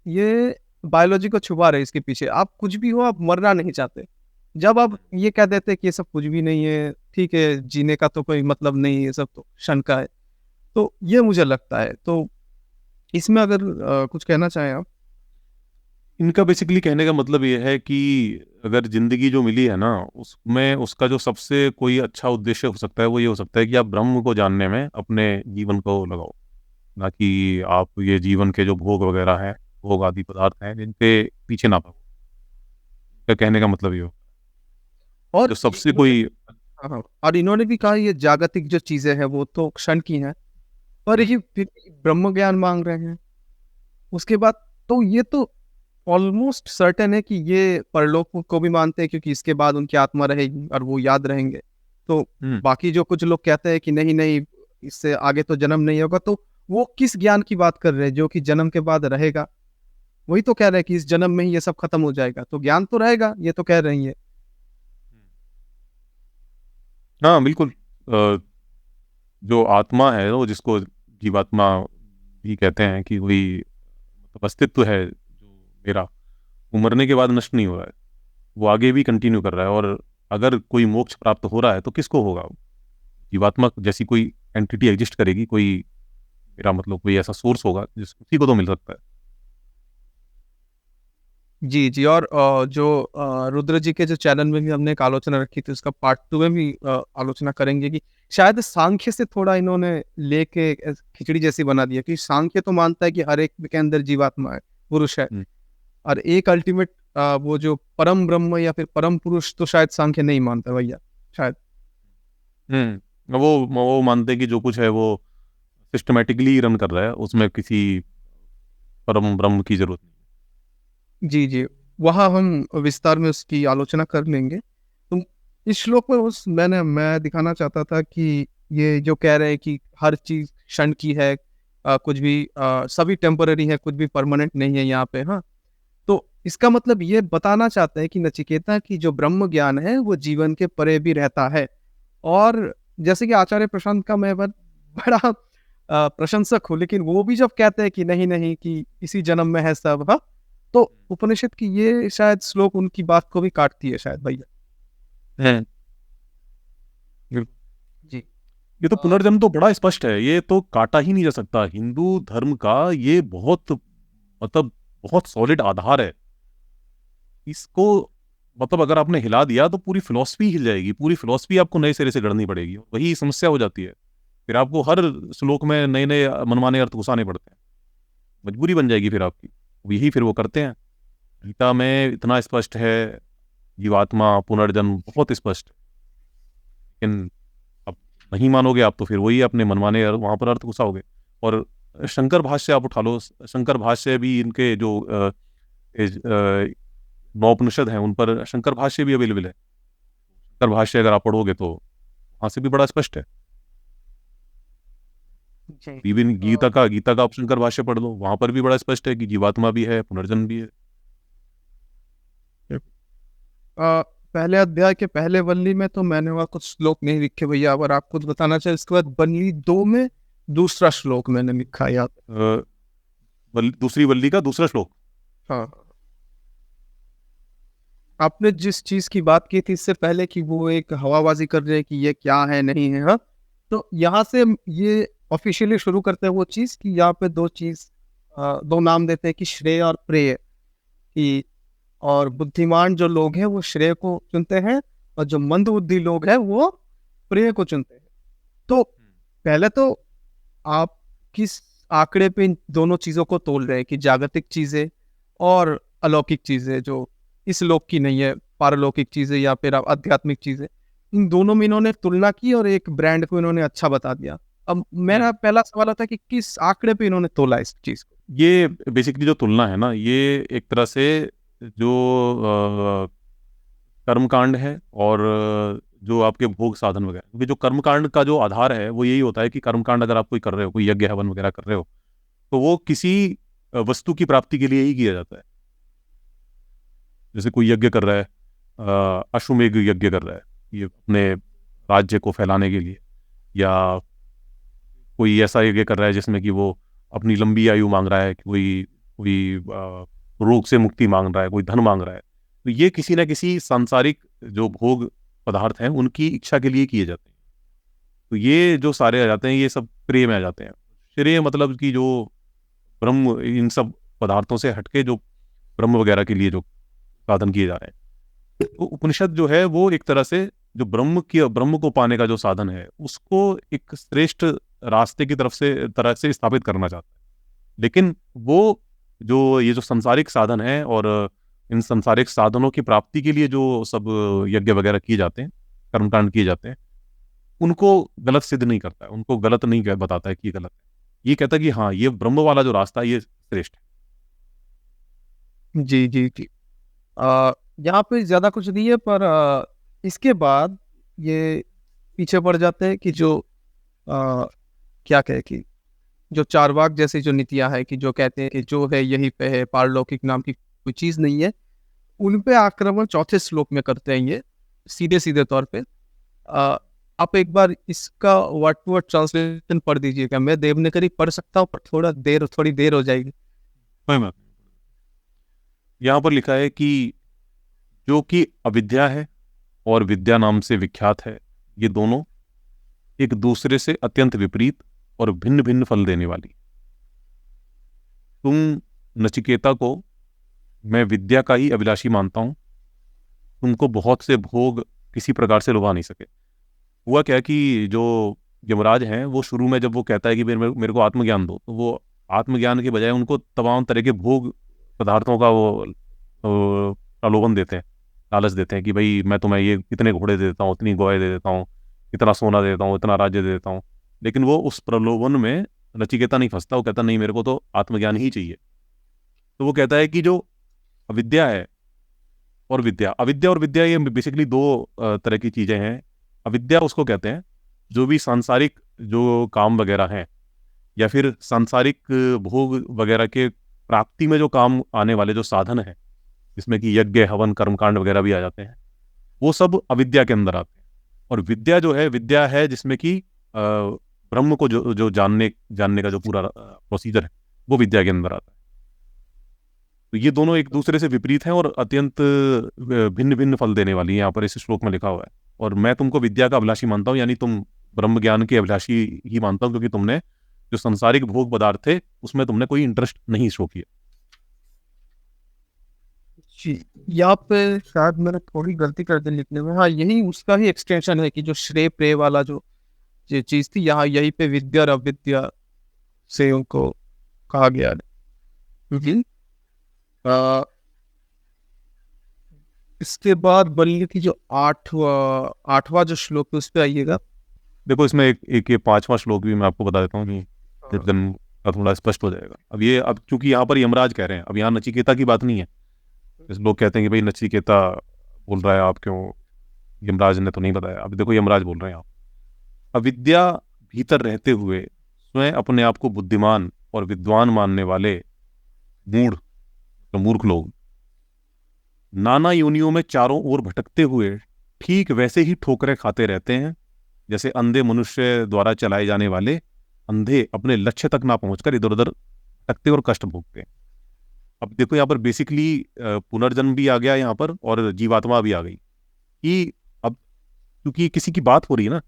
ये बायोलॉजी को छुपा रहे हैं इसके पीछे। आप कुछ भी हो, आप मरना नहीं चाहते। जब आप ये कह देते हैं कि ये सब कुछ भी नहीं है, ठीक है, जीने का तो कोई मतलब नहीं है, ये सब तो क्षण का है। तो ये मुझे लगता है। तो इसमें अगर कुछ कहना चाहें आप? इनका बेसिकली कहने का मतलब ये है कि अगर जिंदगी जो मिली है ना, उसमें उसका जो सबसे कोई अच्छा उद्देश्य हो सकता है, वो ये हो सकता है कि आप ब्रह्म को जानने में अपने जीवन को लगाओ, ना कि आप ये जीवन के जो भोग वगैरह हैं, भोग आदि पदार्थ हैं, जिनके पीछे ना भागो। इसका कहने का मतलब ये हो, जो और सबसे इन्होंने कोई। हाँ, हाँ। और इन्होंने भी कहा ये जागतिक जो चीज़ें हैं वो तो क्षण की हैं, पर ये फिर भी ब्रह्म ज्ञान माँग रहे हैं। उसके बाद तो ये तो ऑलमोस्ट सर्टेन है कि ये परलोक को भी मानते हैं, क्योंकि इसके बाद उनकी आत्मा रहेगी और वो याद रहेंगे। तो हम्म। बाकी जो कुछ लोग कहते हैं कि नहीं, नहीं, इससे आगे तो जन्म नहीं होगा, तो वो किस ज्ञान की बात कर रहे हैं जो कि जन्म के बाद रहेगा? वही तो कह रहे हैं कि इस जन्म में ही ये सब खत्म हो जाएगा, तो ज्ञान तो रहेगा, ये तो कह रही है। हाँ बिल्कुल। जो आत्मा है, वो जिसको जीवात्मा भी कहते हैं, कि वही मतलब अस्तित्व है जो मेरा, वो मरने के बाद नष्ट नहीं हो रहा है, वो आगे भी कंटिन्यू कर रहा है। और अगर कोई मोक्ष प्राप्त हो रहा है तो किसको होगा? जीवात्मा जैसी कोई एंटिटी एग्जिस्ट करेगी, कोई मेरा मतलब कोई ऐसा सोर्स होगा जिस उसी को तो मिल सकता है। जी, जी। और जो रुद्र जी के जो चैनल में भी हमने एक आलोचना रखी थी, उसका पार्ट 2 में भी आलोचना करेंगे कि शायद सांख्य से थोड़ा इन्होंने लेके खिचड़ी जैसी बना दिया, कि सांख्य तो मानता है कि हर एक के अंदर जीवात्मा है, पुरुष है। हम्म। और एक अल्टीमेट वो जो परम ब्रह्म या फिर परम पुरुष, तो शायद सांख्य नहीं मानता भैया, शायद। वो मानते हैं कि जो कुछ है वो सिस्टमेटिकली रन कर रहा है, उसमें किसी परम ब्रह्म की जरूरत नहीं। जी, जी। वहाँ हम विस्तार में उसकी आलोचना कर लेंगे। तो इस श्लोक में मैं दिखाना चाहता था कि ये जो कह रहे हैं कि हर चीज़ क्षण की है, कुछ भी सभी टेम्परेरी है, कुछ भी परमानेंट नहीं है यहाँ पे, हाँ। तो इसका मतलब ये बताना चाहते हैं कि नचिकेता की जो ब्रह्म ज्ञान है वो जीवन के परे भी रहता है। और जैसे कि आचार्य प्रशांत का मैं बड़ा प्रशंसक हूँ, लेकिन वो भी जब कहते हैं कि नहीं नहीं कि इसी जन्म में है सब, हाँ, तो उपनिषद की ये शायद श्लोक उनकी बात को भी काटती है शायद भैया। है। जी। ये तो पुनर्जन्म तो बड़ा स्पष्ट है, ये तो काटा ही नहीं जा सकता। हिंदू धर्म का ये बहुत मतलब बहुत सॉलिड आधार है। इसको मतलब अगर आपने हिला दिया तो पूरी फिलॉसफी हिल जाएगी, पूरी फिलॉसफी आपको नए सिरे से गढ़नी पड़ेगी। वही समस्या हो जाती है, फिर आपको हर श्लोक में नए नए मनमाने अर्थ घुसाने पड़ते हैं, मजबूरी बन जाएगी फिर आपकी। यही फिर वो करते हैं। गीता में इतना स्पष्ट है, जीवात्मा पुनर्जन्म बहुत स्पष्ट है, लेकिन अब नहीं मानोगे आप तो फिर वही अपने मनमाने वहां पर अर्थ घुसाओगे। और शंकर भाष्य आप उठा लो, शंकर भाष्य भी इनके जो नौ उपनिषद हैं उन पर शंकर भाष्य भी अवेलेबल है। शंकर भाष्य अगर आप पढ़ोगे तो वहां से भी बड़ा स्पष्ट है। जी। इवन गीता का आप शंकर भाष्य पढ़ लो, वहां पर भी बड़ा स्पष्ट है कि जीवात्मा भी है, पुनर्जन्म भी है। पहले अध्याय के पहले वल्ली में तो मैंने वहाँ कुछ श्लोक नहीं लिखे भैया, अगर आप कुछ बताना चाहे। इसके बाद वल्ली 2 में दूसरा श्लोक मैंने लिखा है यहाँ पे। दूसरी वल्ली का दूसरा श्लोक। हाँ, आपने जिस चीज की बात की थी इससे पहले कि वो एक हवाबाजी कर रहे हैं कि ये क्या है नहीं है, हाँ, तो यहाँ से ये ऑफिशियली शुरू करते हैं वो चीज कि यहाँ पे दो नाम देते हैं कि श्रेय और प्रेय, कि और बुद्धिमान जो लोग हैं वो श्रेय को चुनते हैं और जो मंद बुद्धि लोग हैं वो प्रेय को चुनते हैं। तो पहले तो आप किस आंकड़े पे इन दोनों चीजों को तोल रहे हैं कि जागतिक चीजें और अलौकिक चीजें जो इस लोक की नहीं है, पारलौकिक चीजें या फिर आध्यात्मिक चीजें, इन दोनों में इन्होंने तुलना की और एक ब्रांड को इन्होंने अच्छा बता दिया। अब मेरा पहला सवाल आता है कि किस आंकड़े पे इन्होंने तोला इस चीज को। ये बेसिकली जो तुलना है ना, ये एक तरह से जो कर्मकांड है और जो आपके भोग साधन वगैरह, क्योंकि जो कर्मकांड का जो आधार है वो यही होता है कि कर्मकांड अगर आप कोई कर रहे हो, कोई यज्ञ हवन वगैरह कर रहे हो, तो वो किसी वस्तु की प्राप्ति के लिए ही किया जाता है। जैसे कोई यज्ञ कर रहा है, अश्वमेध यज्ञ कर रहा है, ये अपने राज्य को फैलाने के लिए, या कोई ऐसा यज्ञ कर रहा है जिसमें कि वो अपनी लंबी आयु मांग रहा है, कोई कोई रोग से मुक्ति मांग रहा है, कोई धन मांग रहा है, तो ये किसी ना किसी सांसारिक जो भोग पदार्थ हैं उनकी इच्छा के लिए किए जाते हैं। तो ये जो सारे आ जाते हैं ये सब प्रेय में आ जाते हैं। श्रेय मतलब कि जो ब्रह्म, इन सब पदार्थों से हटके जो ब्रह्म वगैरह के लिए जो साधन किए जा रहे हैं, तो उपनिषद जो है वो एक तरह से जो ब्रह्म को पाने का जो साधन है उसको एक श्रेष्ठ रास्ते की तरह से स्थापित करना चाहता है। लेकिन वो जो ये जो सांसारिक साधन है और इन सांसारिक साधनों की प्राप्ति के लिए जो सब यज्ञ वगैरह किए जाते हैं, कर्मकांड किए जाते हैं, उनको गलत सिद्ध नहीं करता है, उनको गलत नहीं बताता है कि ये गलत है। ये कहता है कि हाँ, ये ब्रह्म वाला जो रास्ता है ये श्रेष्ठ है। जी जी जी। यहाँ पे ज्यादा कुछ नहीं है, पर इसके बाद ये पीछे पड़ जाते हैं कि जो क्या कहे कि जो चारवाक जैसी जो नीतियां है कि जो कहते हैं कि जो है यही पे है, पारलौकिक नाम की कोई चीज नहीं है, उन पे आक्रमण चौथे श्लोक में करते हैं ये सीधे सीधे तौर पे। आप एक बार इसका वर्ड टू वर्ड ट्रांसलेशन पढ़ दीजिएगा। मैं देवनागरी पढ़ सकता हूँ पर थोड़ी देर हो जाएगी। यहाँ पर लिखा है कि जो कि अविद्या है और विद्या नाम से विख्यात है, ये दोनों एक दूसरे से अत्यंत विपरीत और भिन्न भिन्न फल देने वाली। तुम नचिकेता को मैं विद्या का ही अभिलाषी मानता हूं, तुमको बहुत से भोग किसी प्रकार से लुभा नहीं सके। हुआ क्या कि जो यमराज हैं वो शुरू में जब वो कहता है कि मेरे को आत्मज्ञान दो, तो वो आत्मज्ञान के बजाय उनको तमाम तरह के भोग पदार्थों का वो प्रलोभन देते हैं, लालच देते हैं कि भाई मैं तुम्हें ये इतने घोड़े दे देता हूँ, इतनी गौएं दे देता हूँ, इतना सोना दे देता हूँ, इतना राज्य दे देता हूँ। लेकिन वो उस प्रलोभन में नचिकेता नहीं फंसता, वो कहता नहीं, मेरे को तो आत्मज्ञान ही चाहिए। तो वो कहता है कि जो अविद्या है और विद्या ये बेसिकली दो तरह की चीजें हैं। अविद्या उसको कहते हैं जो भी सांसारिक जो काम वगैरह हैं या फिर सांसारिक भोग वगैरह के प्राप्ति में जो काम आने वाले जो साधन हैं, जिसमें कि यज्ञ हवन कर्मकांड वगैरह भी आ जाते हैं, वो सब अविद्या के अंदर आते हैं। और विद्या जो है, विद्या है जिसमें कि ब्रह्म को जो जो जानने जानने का जो पूरा प्रोसीजर है, वो विद्या के अंदर आता है। तो ये दोनों एक दूसरे से विपरीत हैं और अत्यंत भिन्न भिन्न फल देने वाली है, यहाँ पर इस श्लोक में लिखा हुआ है। और मैं तुमको विद्या का अभिलाषी मानता हूँ, यानी तुम ब्रह्म ज्ञान के अभिलाषी ही मानता हूँ, क्योंकि तुमने जो सांसारिक भोग पदार्थ थे उसमें तुमने कोई इंटरेस्ट नहीं शो किया। जी, यहाँ पे शायद मैंने थोड़ी गलती कर दी लिखने में। हाँ, यही उसका ही एक्सटेंशन है कि जो श्रेय प्रेय वाला जो ये चीज थी, यहाँ यहीं पे विद्या और अविद्या से उनको कहा गया है। आ, इसके बाद बल्ली की जो आठवां जो श्लोक है उस पे आइएगा। देखो, इसमें एक ये 5वां श्लोक भी मैं आपको बता देता हूँ कि जन का थोड़ा स्पष्ट हो जाएगा। अब चूंकि यहाँ पर यमराज कह रहे हैं, अब यहाँ नचिकेता की बात नहीं है। इस लोग कहते हैं कि भाई नचिकेता बोल रहा है, आप क्यों, यमराज ने तो नहीं बताया। अब देखो, यमराज बोल रहे हैं, आप अविद्या भीतर रहते हुए स्वयं अपने आप को बुद्धिमान और विद्वान मानने वाले मूढ़, तो मूर्ख लोग, नाना योनियों में चारों ओर भटकते हुए ठीक वैसे ही ठोकरें खाते रहते हैं जैसे अंधे मनुष्य द्वारा चलाए जाने वाले अंधे अपने लक्ष्य तक ना पहुंचकर इधर उधर भटकते और कष्ट भोगते हैं। अब देखो, यहाँ पर बेसिकली पुनर्जन्म भी आ गया यहाँ पर, और जीवात्मा भी आ गई कि अब क्योंकि किसी की बात हो रही है ना।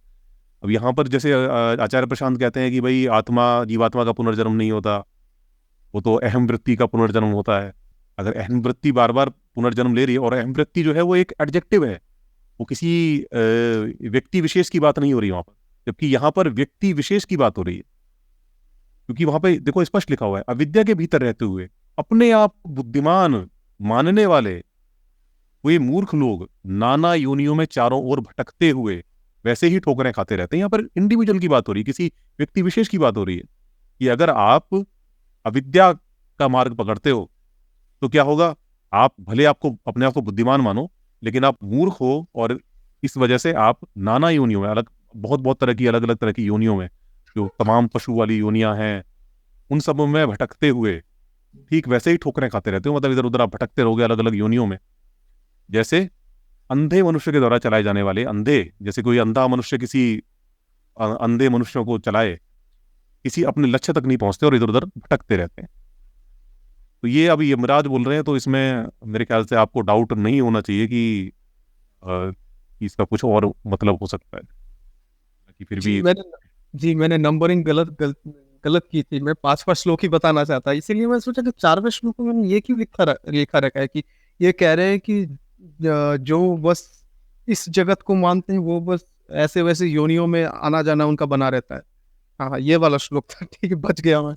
अब यहाँ पर जैसे आचार्य प्रशांत कहते हैं कि भाई आत्मा, जीवात्मा का पुनर्जन्म नहीं होता, वो तो अहम वृत्ति का पुनर्जन्म होता है। अगर अहम वृत्ति बार बार पुनर्जन्म ले रही है, और अहम वृत्ति जो है वो एक एडजेक्टिव है, वो किसी व्यक्ति विशेष की बात नहीं हो रही वहां पर, जबकि यहाँ पर व्यक्ति विशेष की बात हो रही है। क्योंकि वहां पे देखो स्पष्ट लिखा हुआ है, अविद्या के भीतर रहते हुए अपने आप बुद्धिमान मानने वाले वे मूर्ख लोग नाना योनियों में चारों ओर भटकते हुए वैसे ही ठोकरें खाते रहते हैं। यहाँ पर इंडिविजुअल की बात हो रही है, किसी व्यक्ति विशेष की बात हो रही है कि अगर आप अविद्या का मार्ग पकड़ते हो तो क्या होगा, आप भले आपको अपने आप को बुद्धिमान मानो, लेकिन आप मूर्ख हो, और इस वजह से आप नाना योनियों में, अलग बहुत बहुत तरह की, अलग अलग तरह की योनियों में, जो तमाम पशु वाली योनियां हैं, उन सब में भटकते हुए ठीक वैसे ही ठोकरें खाते रहते हो। मतलब इधर उधर आप भटकते रहोगे अलग अलग योनियों में, जैसे अंधे मनुष्य के द्वारा चलाए जाने वाले अंधे, जैसे कोई अंधा मनुष्य किसी अंधे मनुष्यों को चलाए, किसी अपने लक्ष्य तक नहीं पहुंचते और इधर उधर भटकते रहते हैं। तो ये अभी यमराज बोल रहे हैं, तो इसमें मेरे ख्याल से आपको डाउट नहीं होना चाहिए कि इसका कुछ और मतलब हो सकता है, कि फिर भी मैंने नंबरिंग गलत की थी। मैं 5वां श्लोक ही बताना चाहता, इसीलिए मैं सोचा कि 4वें श्लोक में मैंने ये क्यों लिखा रखा है कि ये कह रहे हैं कि जो बस इस जगत को मानते हैं वो बस ऐसे वैसे योनियों में आना जाना उनका बना रहता है। हाँ, ये वाला श्लोक था। ठीक है, बच गया मैं।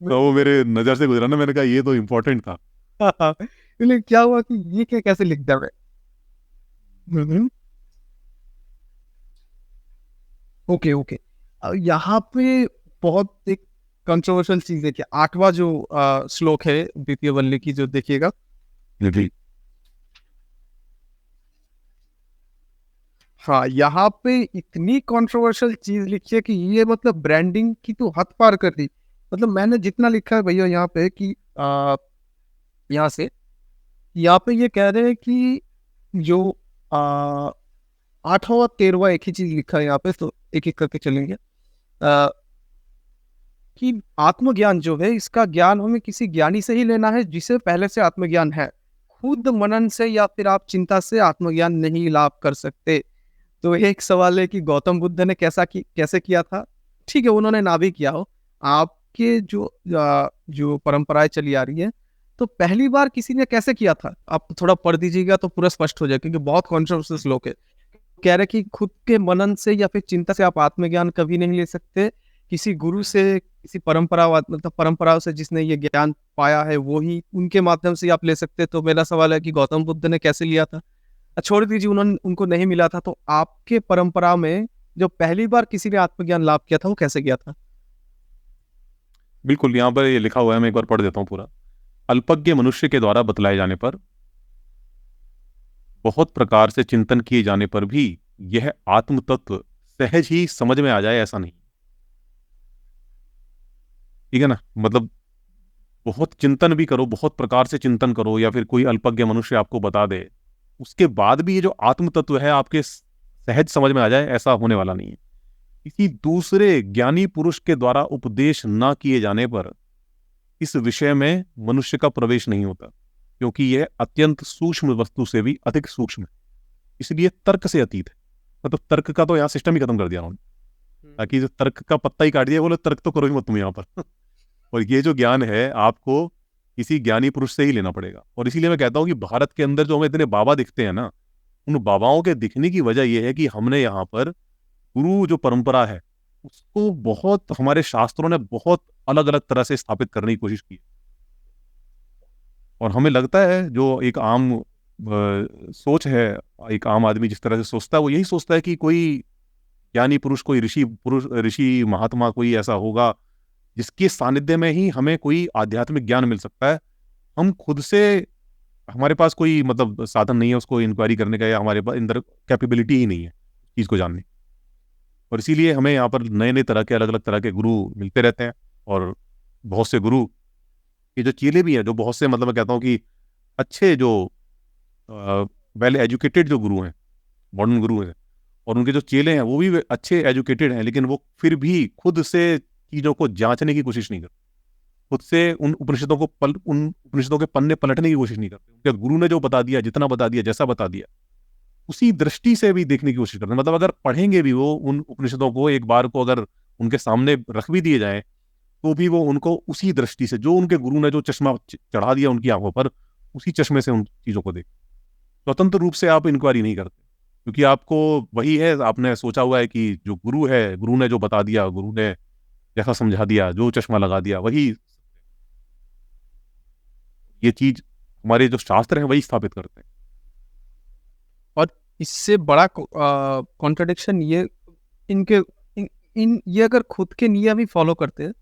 तो वो मेरे नजर से गुजरा ना, मैंने कहा ये तो इम्पोर्टेंट था। क्या हुआ कि ये क्या कैसे लिख दिया मैं। Okay okay. यहाँ पे बहुत एक कंट्रोवर्शियल चीज है कि 8वां जो श्लोक है द्वितीय वल्ली की, जो देखिएगा, हाँ, यहाँ पे इतनी कंट्रोवर्शियल चीज लिखी है कि ये मतलब ब्रांडिंग की तो हद पार कर दी। मतलब मैंने जितना लिखा है भैया यहाँ पे कि यहाँ पे ये कह रहे हैं कि जो 8वां 13वां एक ही चीज लिखा है यहाँ पे, तो एक एक करके चलेंगे। कि आत्मज्ञान जो है, इसका ज्ञान हमें किसी ज्ञानी से ही लेना है जिसे पहले से आत्मज्ञान है। खुद मनन से या फिर आप चिंता से आत्मज्ञान नहीं लाभ कर सकते। तो एक सवाल है कि गौतम बुद्ध ने कैसे किया था। ठीक है, उन्होंने ना भी किया हो, आपके जो परंपराएं चली आ रही है, तो पहली बार किसी ने कैसे किया था, आप थोड़ा पढ़ दीजिएगा तो पूरा स्पष्ट हो जाए, क्योंकि बहुत कॉन्ट्रोवर्शियल श्लोक है। कह रहे कि खुद के मनन से या फिर चिंता से आप आत्मज्ञान कभी नहीं ले सकते। किसी गुरु से, किसी मतलब परंपराओं से जिसने ये ज्ञान पाया है, वो ही उनके माध्यम से आप ले सकते। तो मेरा सवाल है कि गौतम बुद्ध ने कैसे लिया था। छोड़ दीजिए, उनको नहीं मिला था, तो आपके परंपरा में जो पहली बार किसी ने आत्मज्ञान लाभ किया था वो कैसे किया था। बिल्कुल, यहाँ पर ये लिखा हुआ है, मैं एक बार पढ़ देता हूँ पूरा। अल्पज्ञ मनुष्य के द्वारा बतलाए जाने पर, बहुत प्रकार से चिंतन किए जाने पर भी यह आत्म तत्व सहज ही समझ में आ जाए, ऐसा नहीं। ठीक है ना, मतलब बहुत चिंतन भी करो, बहुत प्रकार से चिंतन करो, या फिर कोई अल्पज्ञ मनुष्य आपको बता दे, उसके बाद भी ये जो आत्म तत्व है आपके सहज समझ में आ जाए, ऐसा होने वाला नहीं है। किसी दूसरे ज्ञानी पुरुष के द्वारा उपदेश ना किए जाने पर इस विषय में मनुष्य का प्रवेश नहीं होता, क्योंकि यह अत्यंत सूक्ष्म वस्तु से भी अधिक सूक्ष्म है, इसलिए तर्क से अतीत है। मतलब तर्क का तो यहाँ सिस्टम ही खत्म कर दिया उन्होंने, ताकि जो तर्क का पत्ता ही काट दिया, बोले तर्क तो करो ही मत तुम यहाँ पर। और ये जो ज्ञान है आपको किसी ज्ञानी पुरुष से ही लेना पड़ेगा। और इसीलिए मैं कहता हूँ कि भारत के अंदर जो हमें इतने बाबा दिखते हैं ना, उन बाबाओं के दिखने की वजह यह है कि हमने यहाँ पर गुरु जो परंपरा है उसको बहुत, हमारे शास्त्रों ने बहुत अलग अलग तरह से स्थापित करने की कोशिश की। और हमें लगता है जो एक आम सोच है, एक आम आदमी जिस तरह से सोचता है, वो यही सोचता है कि कोई ज्ञानी पुरुष, कोई ऋषि महात्मा कोई ऐसा होगा जिसके सानिध्य में ही हमें कोई आध्यात्मिक ज्ञान मिल सकता है। हम खुद से, हमारे पास कोई मतलब साधन नहीं है उसको इंक्वायरी करने का, या हमारे पास अंदर कैपेबिलिटी ही नहीं है चीज को जानने। और इसीलिए हमें यहाँ पर नए नए तरह के, अलग अलग तरह के गुरु मिलते रहते हैं। और बहुत से गुरु के जो चेले भी हैं, जो बहुत से, मतलब मैं कहता हूँ कि अच्छे जो वेल एजुकेटेड जो गुरु हैं, मॉडर्न गुरु हैं, और उनके जो चेले हैं वो भी अच्छे एजुकेटेड हैं, लेकिन वो फिर भी खुद से चीजों को जांचने की कोशिश नहीं करते, खुद से उन उपनिषदों के पन्ने पलटने की कोशिश नहीं करते। उनके गुरु ने जो बता दिया, जितना बता दिया, जैसा बता दिया, उसी दृष्टि से भी देखने की कोशिश करते हैं। मतलब अगर पढ़ेंगे भी वो उन उपनिषदों को एक बार को अगर उनके सामने रख भी दिए जाए, तो भी वो उनको उसी दृष्टि से, जो उनके गुरु ने जो चश्मा चढ़ा दिया उनकी आंखों पर, उसी चश्मे से उन चीजों को देख, स्वतंत्र रूप से आप इंक्वायरी नहीं करते, क्योंकि आपको वही है, आपने सोचा हुआ है कि जो गुरु है, गुरु ने जो बता दिया, गुरु ने जैसा समझा दिया, जो चश्मा लगा दिया, वही ये चीज हमारे जो शास्त्र हैं वही स्थापित करते हैं। और इससे बड़ा कॉन्ट्रडिक्शन ये, इनके ये अगर खुद के नियम ही फॉलो करते हैं,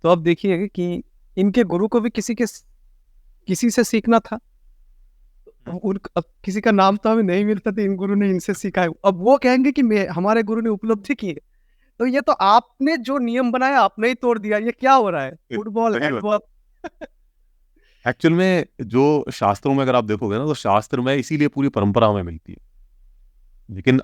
तो अब देखिएगा कि इनके गुरु को भी किसी से सीखना था। अब किसी का नाम तो हमें नहीं मिलता था, इन गुरु ने इनसे सीखा है। अब वो कहेंगे कि हमारे गुरु ने उपलब्धि की है, तो ये तो आपने जो नियम बनाया आपने ही तोड़ दिया। ये क्या हो रहा है? Football, handball. एक्चुअल में जो शास्त्रों में अगर आप देखोगे ना, तो शास्त्र में इसीलिए पूरी परंपरा हमें मिलती है, लेकिन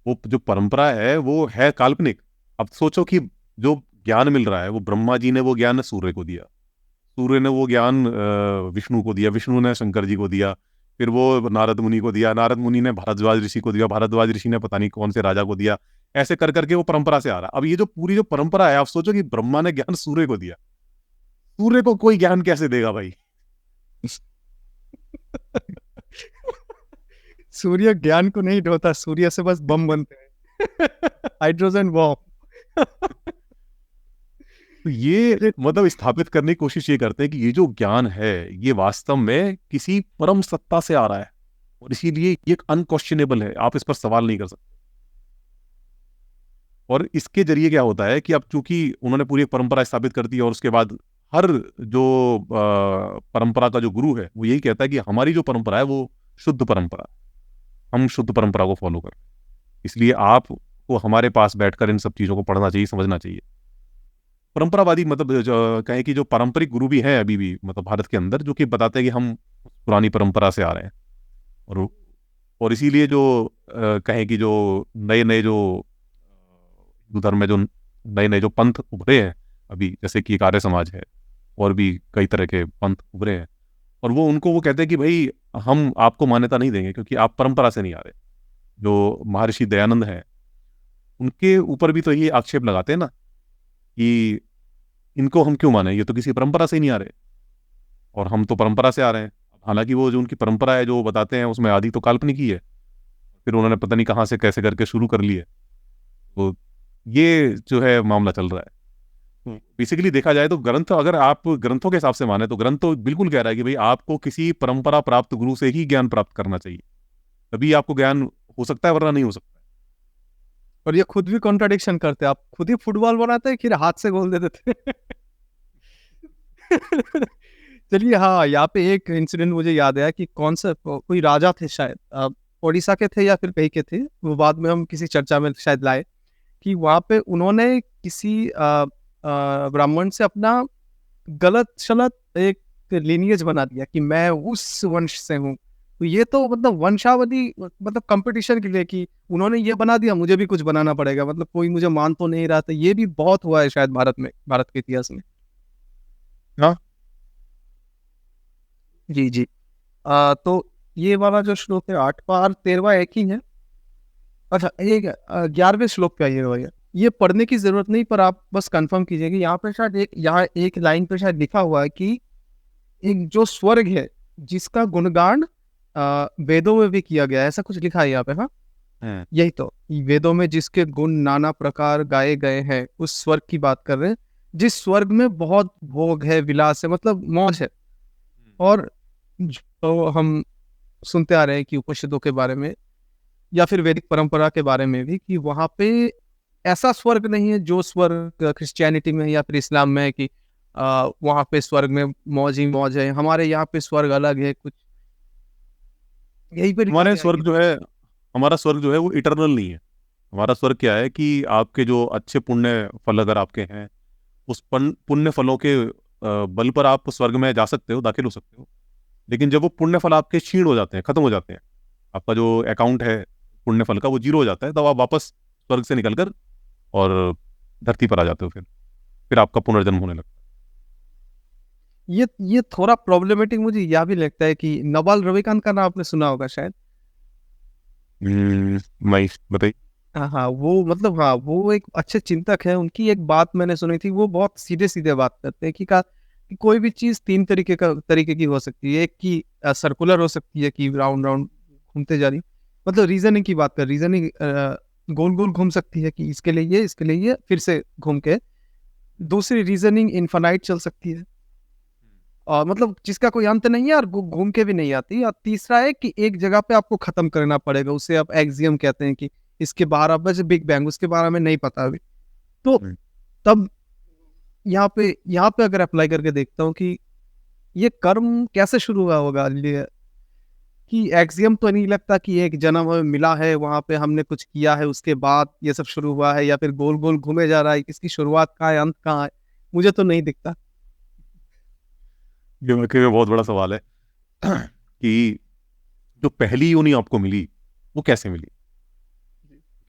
वो जो परंपरा है वो है काल्पनिक। अब सोचो कि जो ज्ञान मिल रहा है, वो ब्रह्मा जी ने वो ज्ञान सूर्य को दिया, सूर्य ने वो ज्ञान विष्णु को दिया, विष्णु ने शंकर जी को दिया, फिर वो नारद मुनि को दिया, नारद मुनि ने भारद्वाज ऋषि को दिया, भारद्वाज ऋषि ने पता नहीं कौन से राजा को दिया। ऐसे कर करके वो परंपरा से आ रहा। अब ये जो पूरी जो परंपरा है, आप सोचो कि ब्रह्मा ने ज्ञान सूर्य को दिया, सूर्य को कोई ज्ञान कैसे देगा भाई? सूर्य ज्ञान को नहीं ढोता, सूर्य से बस बम बनते हैं। Hydrogen bomb. तो ये मतलब स्थापित करने की कोशिश ये करते हैं कि ये जो ज्ञान है ये वास्तव में किसी परम सत्ता से आ रहा है, और इसीलिए ये अनक्वेश्चनेबल है, आप इस पर सवाल नहीं कर सकते। और इसके जरिए क्या होता है कि अब चूंकि उन्होंने पूरी एक परंपरा स्थापित कर दी, और उसके बाद हर जो परंपरा का जो गुरु है वो यही कहता है कि हमारी जो परंपरा है वो शुद्ध परंपरा, हम शुद्ध परंपरा को फॉलो करें। इसलिए आपको हमारे पास बैठकर इन सब चीजों को पढ़ना चाहिए, समझना चाहिए। परंपरावादी मतलब कहें कि जो पारंपरिक गुरु भी हैं अभी भी, मतलब भारत के अंदर, जो कि बताते हैं कि हम पुरानी परंपरा से आ रहे हैं। और इसीलिए जो कहें कि जो नए नए जो हिंदू धर्म में जो नए नए जो पंथ उभरे हैं अभी, जैसे कि एक आर्य समाज है, और भी कई तरह के पंथ उभरे हैं, और वो कहते हैं कि भाई हम आपको मान्यता नहीं देंगे क्योंकि आप परंपरा से नहीं आ रहे। जो महर्षि दयानंद हैं, उनके ऊपर भी तो ये आक्षेप लगाते हैं ना कि इनको हम क्यों माने, ये तो किसी परंपरा से ही नहीं आ रहे, और हम तो परंपरा से आ रहे हैं। हालांकि वो जो उनकी परंपरा है जो बताते हैं उसमें आदि तो काल्पनिक ही है, फिर उन्होंने पता नहीं कहाँ से कैसे करके शुरू कर लिए। तो ये जो है मामला चल रहा है। बेसिकली देखा जाए तो ग्रंथ, अगर आप ग्रंथों के हिसाब से माने तो ग्रंथ तो बिल्कुल कह रहा है कि भाई आपको किसी परंपरा प्राप्त गुरु से ही ज्ञान प्राप्त करना चाहिए, तभी आपको ज्ञान हो सकता है, वरना नहीं हो सकता। और ये खुद भी कॉन्ट्राडिक्शन करते हैं। आप खुद ही फुटबॉल बनाते हैं, फिर हाथ से गोल दे देते हैं। चलिए, हाँ, यहाँ पे एक इंसिडेंट मुझे याद आया कि कौन सा कोई राजा थे शायद, ओडिशा के थे या फिर कहीं के थे, वो बाद में हम किसी चर्चा में शायद लाए, कि वहाँ पे उन्होंने किसी ब्राह्मण से अपना गलत शलत एक लिनियज बना दिया कि मैं उस वंश से हूँ। तो ये तो मतलब वंशावली मतलब कंपटीशन के लिए कि उन्होंने ये बना दिया, मुझे भी कुछ बनाना पड़ेगा, मतलब कोई मुझे मान तो नहीं रहा था। ये भी बहुत हुआ है शायद भारत में, भारत के इतिहास में। हाँ, जी जी। तो ये वाला जो श्लोक है 8 बार 13वां एक ही है। अच्छा, एक 11वें श्लोक पे आइएगा भैया। ये पढ़ने की जरूरत नहीं, पर आप बस कंफर्म कीजिए कि यहाँ पे शायद यहाँ एक लाइन पे शायद लिखा हुआ है कि एक जो स्वर्ग है जिसका गुणगान वेदों में भी किया गया है, ऐसा कुछ लिखा है यहाँ पे। हाँ, हम्म, यही तो, वेदों में जिसके गुण नाना प्रकार गाए गए हैं, उस स्वर्ग की बात कर रहे हैं, जिस स्वर्ग में बहुत भोग है, विलास है, मतलब मौज है। और जो हम सुनते आ रहे हैं कि उपनिषदों के बारे में या फिर वैदिक परंपरा के बारे में भी, कि वहां पे ऐसा स्वर्ग नहीं है जो स्वर्ग क्रिश्चियनिटी में या फिर इस्लाम में है कि वहां पे स्वर्ग में मौज ही मौज है। हमारे यहाँ पे स्वर्ग अलग है कुछ, यही पे लिखा हमारे गया है स्वर्ग कि जो है, हमारा स्वर्ग जो है वो इटरनल नहीं है। हमारा स्वर्ग क्या है कि आपके जो अच्छे पुण्य फल अगर आपके हैं, उस पुण्य फलों के बल पर आप स्वर्ग में जा सकते हो, दाखिल हो सकते हो। लेकिन जब वो पुण्य फल आपके क्षीण हो जाते हैं, खत्म हो जाते हैं, आपका जो अकाउंट है पुण्य फल का वो जीरो हो जाता है, तब आप वापस स्वर्ग से निकलकर और धरती पर आ जाते हो। फिर आपका पुनर्जन्म होने लगता ये थोड़ा प्रॉब्लमेटिक मुझे यह भी लगता है कि नवाल रविकांत का नाम आपने सुना होगा शायद। है। मैं बताइए। हाँ हाँ, वो मतलब हाँ, वो एक अच्छे चिंतक है। उनकी एक बात मैंने सुनी थी, वो बहुत सीधे सीधे बात करते हैं कि कोई भी चीज तीन तरीके की हो सकती है। एक की सर्कुलर हो सकती है कि राउंड राउंड घूमते जा रही, मतलब रीजनिंग की बात कर, रीजनिंग गोल गोल घूम सकती है कि इसके लिए ये, इसके लिए ये, फिर से घूम के। दूसरी रीजनिंग इनफाइनाइट चल सकती है, और मतलब जिसका कोई अंत नहीं है और घूम के भी नहीं आती। और तीसरा है कि एक जगह पे आपको खत्म करना पड़ेगा, उसे आप एक्सियम कहते हैं कि इसके बारे में, जैसे बिग बैंग, उसके बारे में नहीं पता अभी। तो हम्म। तब यहाँ पे अगर अप्लाई करके देखता हूँ कि ये कर्म कैसे शुरू हुआ होगा, कि एक्सियम तो नहीं लगता कि एक जन्म हमें मिला है, वहां पे हमने कुछ किया है, उसके बाद ये सब शुरू हुआ है, या फिर गोल गोल घूमे जा रहा है, इसकी शुरुआत कहाँ है, अंत कहाँ है, मुझे तो नहीं दिखता। ये वाकई में बहुत बड़ा सवाल है कि जो पहली योनि आपको मिली वो कैसे मिली।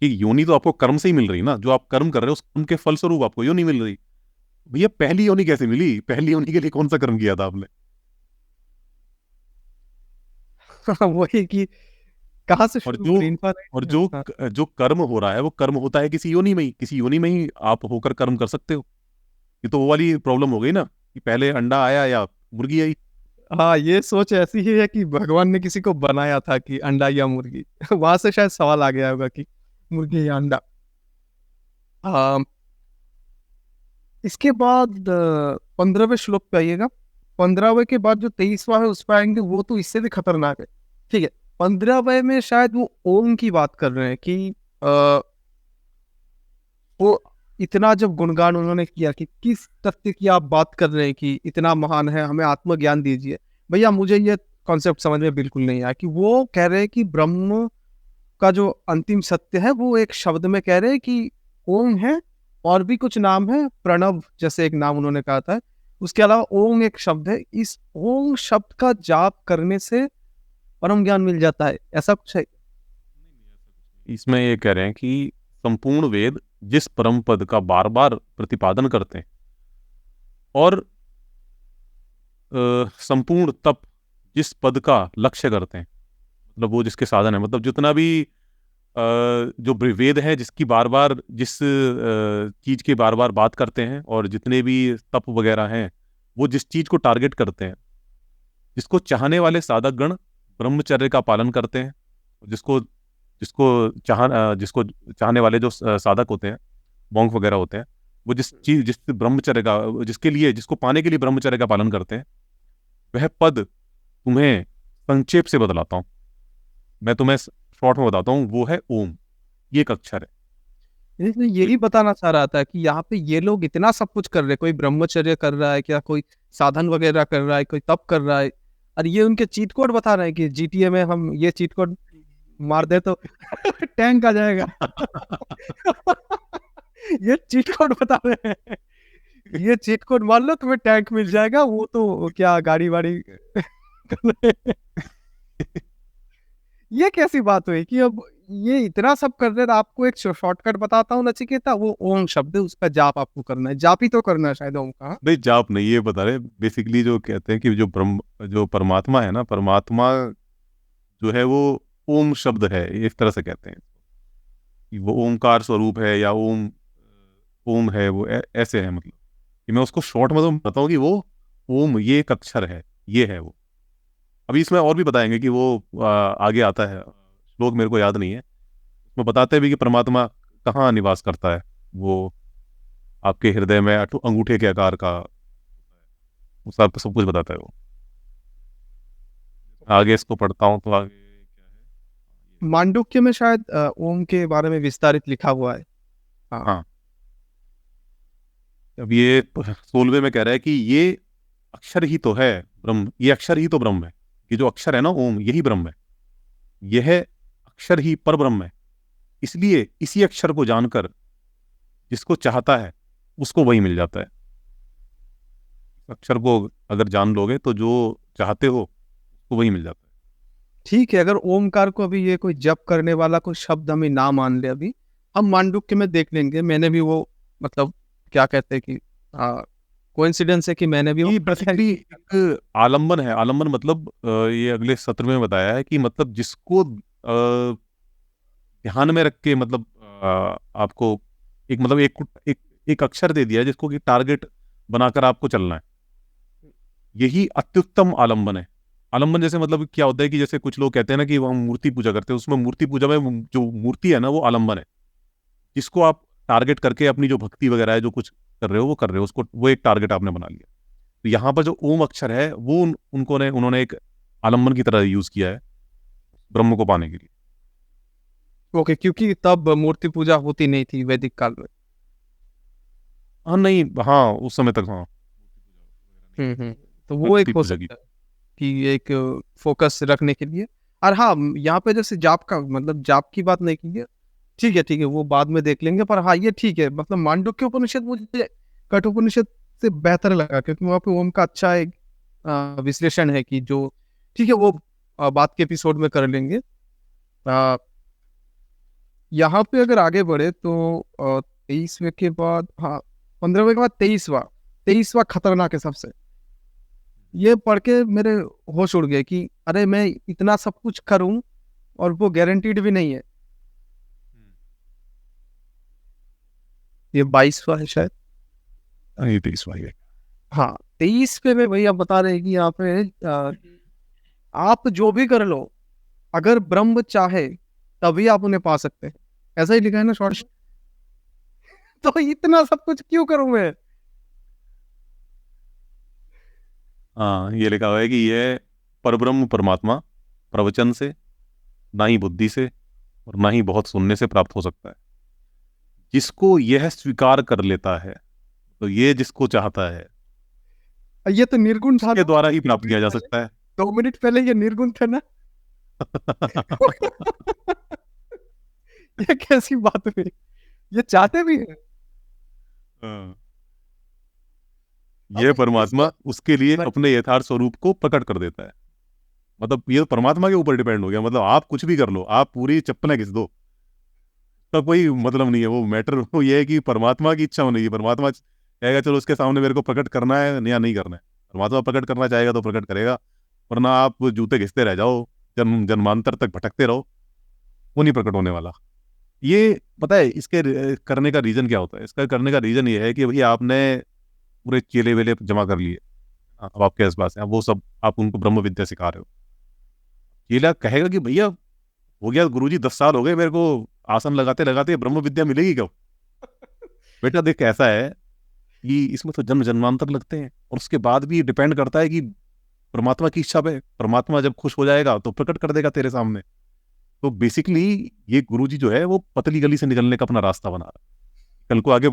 कि योनि तो आपको कर्म से ही मिल रही ना, जो आप कर्म कर रहे हो उस कर्म के फलस्वरूप आपको योनि मिल रही। भैया पहली योनि कैसे मिली, पहली योनि के लिए कौन सा कर्म किया था आपने। वही कि कहाँ से और शुरू जो करें, और इनफाइनाइट। जो हाँ जो कर्म हो रहा है वो कर्म होता है किसी योनि में ही, किसी योनि में ही आप होकर कर्म कर सकते हो। ये तो वो वाली प्रॉब्लम हो गई ना कि पहले अंडा आया या मुर्गी आई। हाँ, ये सोच ऐसी ही है कि भगवान ने किसी को बनाया था कि अंडा या मुर्गी। वहां से शायद सवाल आ गया होगा कि मुर्गी या अंडा। हाँ, इसके बाद 15वें श्लोक पे आइएगा। 15वें के बाद जो 23वां है उस पर आएंगे, वो तो इससे भी खतरनाक है। ठीक है, 15वें में शायद वो ओम की बात कर रहे हैं कि आ, वो इतना जब गुणगान उन्होंने किया कि किस तथ्य की आप बात कर रहे हैं कि इतना महान है, हमें आत्मज्ञान दीजिए। भैया मुझे ये कॉन्सेप्ट समझ में बिल्कुल नहीं आया कि वो कह रहे हैं कि ब्रह्म का जो अंतिम सत्य है वो एक शब्द में कह रहे हैं कि ओम है, और भी कुछ नाम है, प्रणव जैसे एक नाम उन्होंने कहा था, उसके अलावा ओम एक शब्द है, इस ओम शब्द का जाप करने से परम ज्ञान मिल जाता है, ऐसा कुछ है। इसमें ये कह रहे हैं कि संपूर्ण वेद जिस परम पद का बार बार प्रतिपादन करते हैं, और संपूर्ण तप जिस पद का लक्ष्य करते हैं, मतलब वो जिसके साधन है, मतलब जितना भी जो वेद है जिसकी बार बार जिस चीज की बार बार बात करते हैं, और जितने भी तप वगैरह हैं वो जिस चीज को टारगेट करते हैं, जिसको चाहने वाले साधक गण ब्रह्मचर्य का पालन करते हैं, जिसको जिसको चाहने वाले जो साधक होते हैं, मॉन्क वगैरह होते हैं, वो जिस ब्रह्मचर्य का, जिसके लिए, जिसको पाने के लिए ब्रह्मचर्य का पालन करते हैं, वह पद तुम्हें संक्षेप से बतलाता हूँ, मैं तुम्हें शॉर्ट में बताता हूँ, वो है ओम। ये एक अक्षर है। इसलिए यही बताना चाह रहा था कि यहाँ पे ये लोग इतना सब कुछ कर रहे हैं, कोई ब्रह्मचर्य कर रहा है क्या, कोई साधन वगैरह कर रहा है, कोई तप कर रहा है, और ये उनके चीट कोड बता रहे हैं कि जीटीए में हम ये चीट कोड मार दे तो टैंक आ जाएगा। ये चीट कोड बता रहे हैं। ये चीट कोड मान लो तुम्हें टैंक मिल जाएगा, वो तो क्या गाड़ी वाड़ी ये कैसी बात हुई कि अब ये इतना सब कर रहे हैं, आपको एक शॉर्टकट बताता हूँ नचिकेता, वो ओम शब्द है, उसका जाप आपको करना है, जाप ही तो करना है शायद ओम का। हाँ? नहीं जाप नहीं, ये बता रहे बेसिकली जो कहते हैं कि जो परमात्मा है ना, परमात्मा जो है वो ओम शब्द है, इस तरह से कहते हैं कि वो ओमकार स्वरूप है या ओम है, वो ऐसे है, मतलब कि मैं उसको शॉर्ट में तो बताऊं कि वो ओम ये एक अक्षर है, ये है वो। अभी इसमें और भी बताएंगे कि वो आगे आता है, श्लोक मेरे को याद नहीं है, उसमें बताते हैं भी कि परमात्मा कहाँ निवास करता है। वो आपके हृदय में अंगूठे के आकार का, वो सब सब कुछ बताता है वो। आगे इसको पढ़ता हूँ तो आगे क्या है। मांडुक्य में शायद ओम के बारे में विस्तारित लिखा हुआ है। हाँ। हाँ, अब ये 16वें में कह रहा है कि ये अक्षर ही तो है ब्रह्म, ये अक्षर ही तो ब्रह्म है। ये जो अक्षर है ना ओम, यही ब्रह्म है। यह अक्षर ही पर ब्रह्म है। इसलिए इसी अक्षर को जानकर जिसको चाहता है उसको वही मिल जाता है। अक्षर को अगर जान लोगे तो जो चाहते हो उसको वही मिल जाता है। ठीक है, अगर ओमकार को अभी ये कोई जप करने वाला कोई शब्द हमें ना मान ले, अभी हम मांडुक्य में देख लेंगे। मैंने भी वो, मतलब क्या कहते हैं कि कोइंसिडेंस है कि मैंने भी वो ये बेसिकली एक आलम्बन है। आलम्बन मतलब ये अगले सत्र में बताया है कि मतलब जिसको ध्यान में रख के, मतलब आपको एक, मतलब एक अक्षर दे दिया है जिसको कि टारगेट बनाकर आपको चलना है, यही अत्युत्तम आलम्बन है। आलम्बन जैसे मतलब क्या होता है कि जैसे कुछ लोग कहते हैं ना कि वो हम मूर्ति पूजा करते हैं, उसमें मूर्ति पूजा में जो मूर्ति है ना वो आलम्बन है। जिसको आप टारगेट करके अपनी जो भक्ति वगैरह है, जो कुछ कर रहे हो वो कर रहे हो, उसको वो एक टारगेट आपने बना लिया। तो यहाँ पर जो ओम अक्षर है वो उन्होंने एक आलम्बन की तरह यूज किया है ब्रह्म को पाने के लिए। ओके, क्योंकि तब मूर्ति पूजा होती नहीं थी वैदिक काल में। हाँ नहीं, हाँ उस समय तक हाँ हम्म। तो वो एक मूर्ति हो पूजा की। सकता है कि एक फोकस रखने के लिए। और हाँ, यहाँ पे जैसे जाप का, मतलब जाप की बात नहीं की है। ठीक है ठीक है, वो बाद में देख लेंगे। पर हाँ, ये ठीक है, मतलब मांडुक्य उपनिषद मुझे कठोपनिषद से बेहतर लगा, क्योंकि वहाँ पे ओम का अच्छा एक विश्लेषण है कि जो, ठीक है वो बात के एपिसोड में कर लेंगे। आ, यहाँ पे अगर आगे बढ़े तो 23वें के बाद, हाँ 15वें के बाद 23वां, 23वां खतरनाक है सबसे। ये पढ़ के मेरे होश उड़ गए कि अरे मैं इतना सब कुछ करूं और वो गारंटीड भी नहीं है। ये 22वां है शायद। हाँ, ये 23वां है। हाँ, 23 पे में भैया बता रहे हैं कि यहाँ पे आप जो भी कर लो, अगर ब्रह्म चाहे तभी आप उन्हें पा सकते हैं। ऐसा ही लिखा है ना शॉर्ट में। तो इतना सब कुछ क्यों करूं मैं? हाँ, ये लिखा हुआ है कि यह परब्रह्म परमात्मा प्रवचन से, ना ही बुद्धि से और ना ही बहुत सुनने से प्राप्त हो सकता है। जिसको यह स्वीकार कर लेता है, तो ये जिसको चाहता है ये तो निर्गुण था उसके ना। द्वारा ही प्राप्त किया जा सकता है। 2 मिनट पहले ये निर्गुण था ना। ये कैसी बात हुई? ये चाहते भी है। हाँ, अब यह परमात्मा उसके लिए मैं- अपने यथार्थ स्वरूप को प्रकट कर देता है। मतलब ये तो परमात्मा के ऊपर डिपेंड हो गया। मतलब आप कुछ भी कर लो, आप पूरी चप्पलें घिस दो, तो कोई मतलब नहीं है। वो मैटर वो ये है कि परमात्मा की इच्छा होनी चाहिए। परमात्मा कहेगा चलो उसके सामने मेरे को प्रकट करना है या नहीं करना है। परमात्मा प्रकट करना चाहेगा तो प्रकट करेगा, वरना आप जूते घिसते रह जाओ, जन्मांतर तक भटकते रहो, वो नहीं प्रकट होने वाला। ये पता है इसके करने का रीजन क्या होता है? इसका करने का रीजन ये है कि भाई आपने पूरे चेले वेले जमा कर लिए, अब आपके आसपास है, अब वो सब आप उनको ब्रह्म विद्या सिखा रहे हो। चेला कहेगा कि भैया हो गया गुरुजी, 10 साल हो गए मेरे को आसन लगाते लगाते, ब्रह्म विद्या मिलेगी कब? बेटा देख ऐसा है कि इसमें तो जन्म जन्मांतर लगते हैं, और उसके बाद भी डिपेंड करता है कि परमात्मा की इच्छा पे। परमात्मा जब खुश हो जाएगा तो प्रकट कर देगा तेरे सामने। तो बेसिकली ये गुरुजी जो है वो पतली गली से निकलने का अपना रास्ता बना रहा है। कल को आगे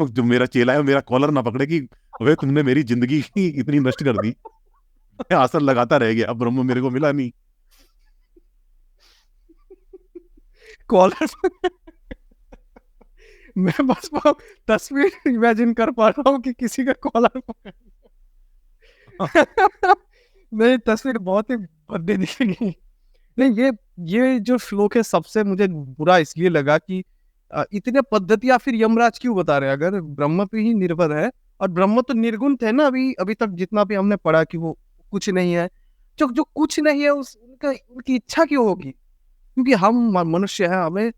जो मेरा चेला है मेरा कॉलर ना पकड़े कि अबे तुमने मेरी जिंदगी ही इतनी नष्ट कर दी, मैं आसन लगाता रह गया, अब ब्रह्म मेरे को मिला नहीं। कॉलर मैं बस वो तस्वीर इमेजिन कर पा रहा हूँ कि किसी का कॉलर पकड़ नहीं, तस्वीर बहुत ही भद्दी दिखेगी। नहीं, ये जो श्लोक है सबसे मुझे बुरा इसलिए लगा कि इतने पद्धतियाँ फिर यमराज क्यों बता रहे हैं? अगर ब्रह्म पे ही निर्भर है, और ब्रह्म तो निर्गुण थे ना, अभी अभी तक जितना भी हमने पढ़ा कि वो कुछ नहीं है। जो जो कुछ नहीं है उस उनका उनकी इच्छा क्यों होगी? क्योंकि हम मनुष्य हैं, हमें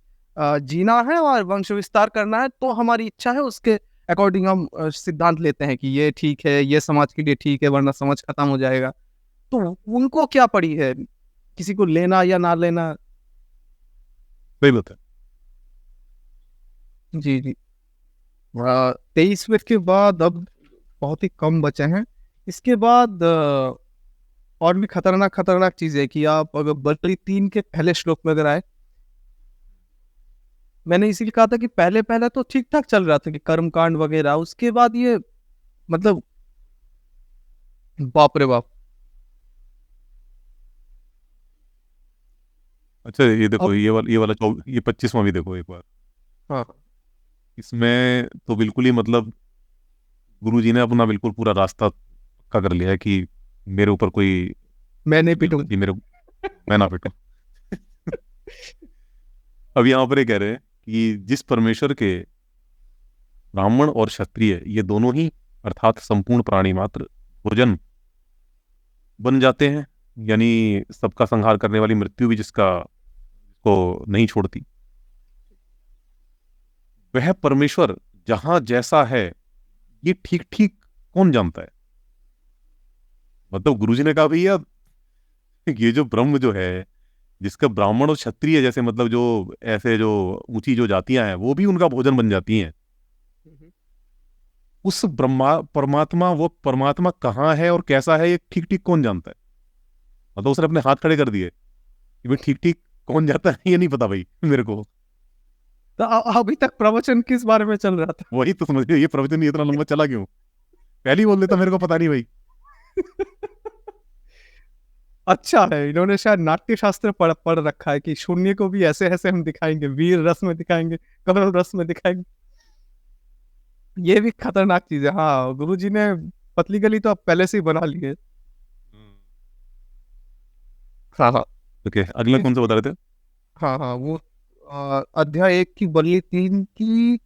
जीना है और वंश विस्तार करना है, तो हमारी इच्छा है, उसके अकॉर्डिंग हम सिद्धांत लेते हैं कि ये ठीक है, ये समाज के लिए ठीक है, वरना समाज खत्म हो जाएगा। तो उनको क्या पड़ी है किसी को लेना या ना लेना? वही बात है। जी जी। 23 मिनट के बाद अब बहुत ही कम बचे हैं। इसके बाद और भी खतरनाक खतरनाक चीज है कि आप अगर बलि 3 के पहले श्लोक में अगर आए, मैंने इसीलिए कहा था कि पहले पहले तो ठीक ठाक चल रहा था कि कर्म कांड वगैरह, उसके बाद ये मतलब बाप रे बाप। अच्छा ये देखो, अब ये वाला ये 25वां भी देखो एक बार। हाँ, इसमें तो बिल्कुल ही मतलब गुरु जी ने अपना बिल्कुल पूरा रास्ता पक्का कर लिया है कि मेरे ऊपर कोई मैं नहीं पीटूंगा। विपत्ति मेरे मैं ना पिटूं। अब यहाँ पर ये कह रहे हैं कि जिस परमेश्वर के ब्राह्मण और क्षत्रिय ये दोनों ही अर्थात संपूर्ण प्राणी मात्र भोजन बन जाते हैं, यानी सबका संहार करने वाली मृत्यु भी जिसका को नहीं छोड़ती, वह परमेश्वर जहां जैसा है ये ठीक ठीक कौन जानता है। मतलब गुरुजी ने कहा भैया ये जो ब्रह्म जो है, जिसका ब्राह्मण और क्षत्रिय जैसे मतलब जो ऐसे जो ऊंची जो जातियां हैं वो भी उनका भोजन बन जाती हैं, उस परमात्मा, वो परमात्मा कहाँ है और कैसा है ये ठीक ठीक कौन जानता है। मतलब उसने अपने हाथ खड़े कर दिए कि भाई ठीक ठीक कौन जाता है ये नहीं पता भाई मेरे को। तो अभी तक प्रवचन किस बारे में चल रहा था? वही तो समझ ये प्रवचन इतना लंबा चला क्यों? पहले ही बोल देता मेरे को पता नहीं भाई। अच्छा है, इन्होंने शायद नाट्य शास्त्र पढ़ रखा है कि शून्य को भी ऐसे ऐसे हम दिखाएंगे, वीर रस में दिखाएंगे, कमल रस में दिखाएंगे। ये भी खतरनाक चीज है। हाँ, गुरुजी ने पतली गली तो अब पहले से ही बना ली है। हाँ हाँ। ओके, अगला कौन सा बता रहे थे? हाँ हाँ, वो अध्याय 1 की बलि 3 की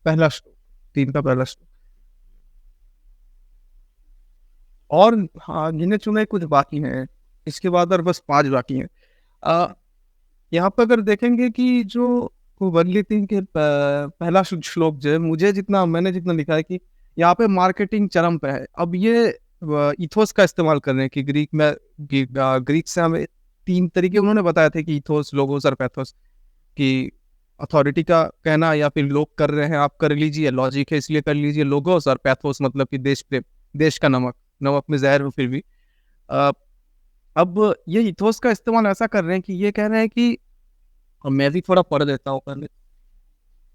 पहला श्लोक, 3 का पहला श्लोक। और हाँ, गिने चुने कुछ बाकी हैं, इसके बाद और बस 5 बाकी हैं। यहाँ पर अगर देखेंगे कि जो वनली तीन के पहला श्लोक जो है, मुझे जितना मैंने जितना लिखा है कि यहाँ पे मार्केटिंग चरम पे है। अब ये इथोस का इस्तेमाल कर रहे हैं कि ग्रीक से हमें 3 तरीके उन्होंने बताए थे कि इथोस, लोगोस और पैथोस, कि अथॉरिटी का कहना या फिर लोग कर रहे हैं आप कर लीजिए, लॉजिक है इसलिए कर लीजिए। लोगोस और पैथोस मतलब कि देश प्रेम, देश का नमक, नमक में जहर हो फिर भी। अब ये इथोस का इस्तेमाल ऐसा कर रहे हैं कि ये कह रहे हैं कि, और मैं भी थोड़ा पढ़ देता हूँ पहले,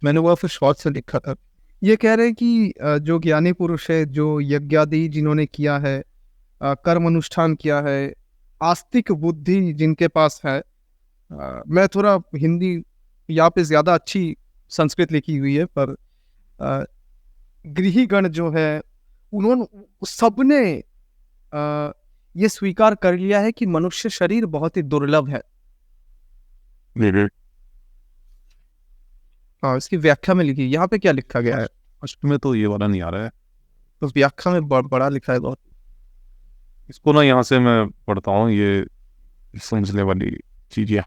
मैंने वो फिर शॉर्ट से लिखा था। ये कह रहे हैं कि जो ज्ञानी पुरुष है, जो यज्ञादि जिन्होंने किया है, कर्म अनुष्ठान किया है, आस्तिक बुद्धि जिनके पास है, मैं थोड़ा हिंदी यहाँ पे ज्यादा अच्छी संस्कृत लिखी हुई है, पर गृहीगण जो है उन्होंने सबने ये स्वीकार कर लिया है कि मनुष्य शरीर बहुत ही दुर्लभ है। हाँ, इसकी व्याख्या में लिखी, यहाँ पे क्या लिखा गया है? फर्स्ट में तो ये वाला नहीं आ रहा है, तो व्याख्या में बड़ा लिखा है बहुत। इसको ना यहाँ से मैं पढ़ता हूँ, ये समझने वाली चीज है।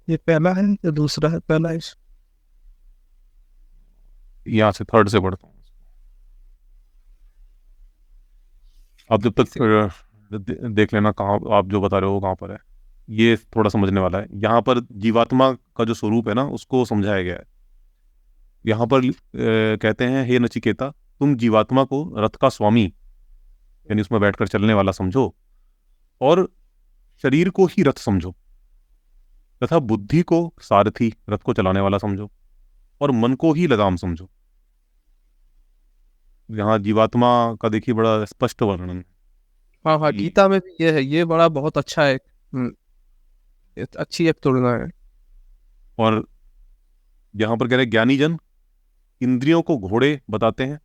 ये पहला है या दूसरा है? पहला है। यहाँ से थर्ड से पढ़ता हूँ। आप जब तक देख लेना कहाँ आप जो बता रहे हो कहाँ पर है। ये थोड़ा समझने वाला है। यहाँ पर जीवात्मा का जो स्वरूप है ना उसको समझाया गया है। यहाँ पर कहते हैं, हे नचिकेता, तुम जीवात्मा को रथ का स्वामी यानी उसमें बैठकर चलने वाला समझो, और शरीर को ही रथ समझो, तथा बुद्धि को सारथी रथ को चलाने वाला समझो, और मन को ही लगाम समझो। यहाँ जीवात्मा का देखिए बड़ा स्पष्ट वर्णन है। हाँ हाँ, गीता में भी ये है, ये बड़ा बहुत अच्छा है। अच्छी एक तुलना है। और यहाँ पर कह रहे हैं ज्ञानी जन इंद्रियों को घोड़े बताते हैं,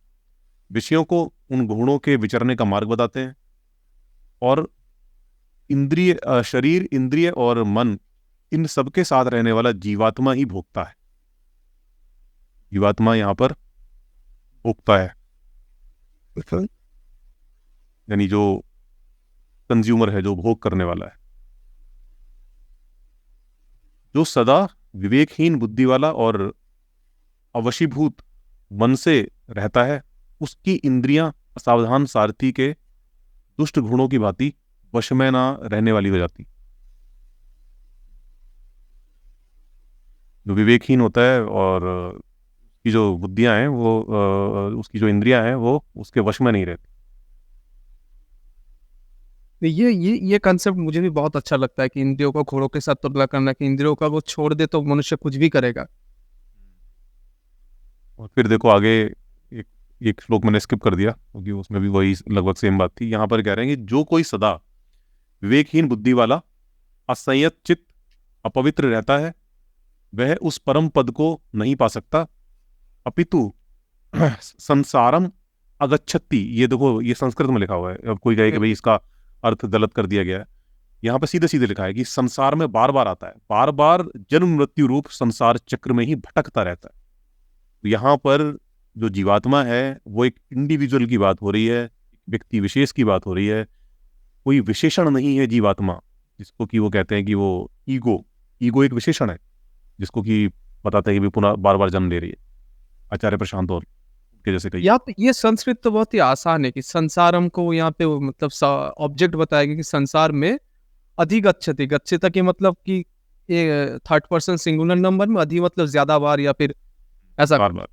विषयों को उन घोड़ों के विचरने का मार्ग बताते हैं, और शरीर, इंद्रिय और मन, इन सबके साथ रहने वाला जीवात्मा ही भोगता है। जीवात्मा यहाँ पर भोगता है, यानी जो कंज्यूमर है, जो भोग करने वाला है। जो सदा विवेकहीन बुद्धि वाला और अवशीभूत मन से रहता है, उसकी इंद्रियां असावधान सारथी के दुष्ट घुड़ों की भांति वश में ना रहने वाली हो जाती। जो विवेकहीन होता है और उसकी जो बुद्धियां हैं वो उसकी जो इंद्रियां हैं वो उसके वश में नहीं रहती। ये कंसेप्ट मुझे भी बहुत अच्छा लगता है कि इंद्रियों को घोड़ों के साथ तुलना करना, कि इंद्रियों का वो छोड़ दे तो मनुष्य कुछ भी करेगा। और फिर देखो आगे, एक एक श्लोक मैंने स्किप कर दिया क्योंकि उसमें भी वही लगभग सेम बात थी। यहाँ पर कह रहे हैं कि जो कोई सदा विवेकहीन बुद्धि वाला, असंयत चित्त, अपवित्र रहता है, वह उस परम पद को नहीं पा सकता, अपितु संसारम अगच्छति। ये देखो, ये संस्कृत में लिखा हुआ है। अब कोई कहे कि भाई इसका अर्थ गलत कर दिया गया है, यहाँ पे सीधे सीधे लिखा है कि संसार में बार बार आता है, बार बार जन्म मृत्यु रूप संसार चक्र में ही भटकता रहता है। तो यहाँ पर जो जीवात्मा है वो एक इंडिविजुअल की बात हो रही है, व्यक्ति विशेष की बात हो रही है, कोई विशेषण नहीं है जीवात्मा, जिसको कि वो कहते हैं कि वो ईगो एक विशेषण है, जिसको कि बताते हैं कि भी पुनः बार बार जन्म ले रही है। आचार्य प्रशांत और के जैसे कई। यहाँ पे ये संस्कृत तो बहुत ही आसान है कि संसारम को यहाँ पे मतलब ऑब्जेक्ट बताया गया कि संसार में अधिगच्छति, गच्छति के मतलब कि ये थर्ड पर्सन सिंगुलर नंबर में, अधि मतलब ज्यादा बार या फिर ऐसा। बार बार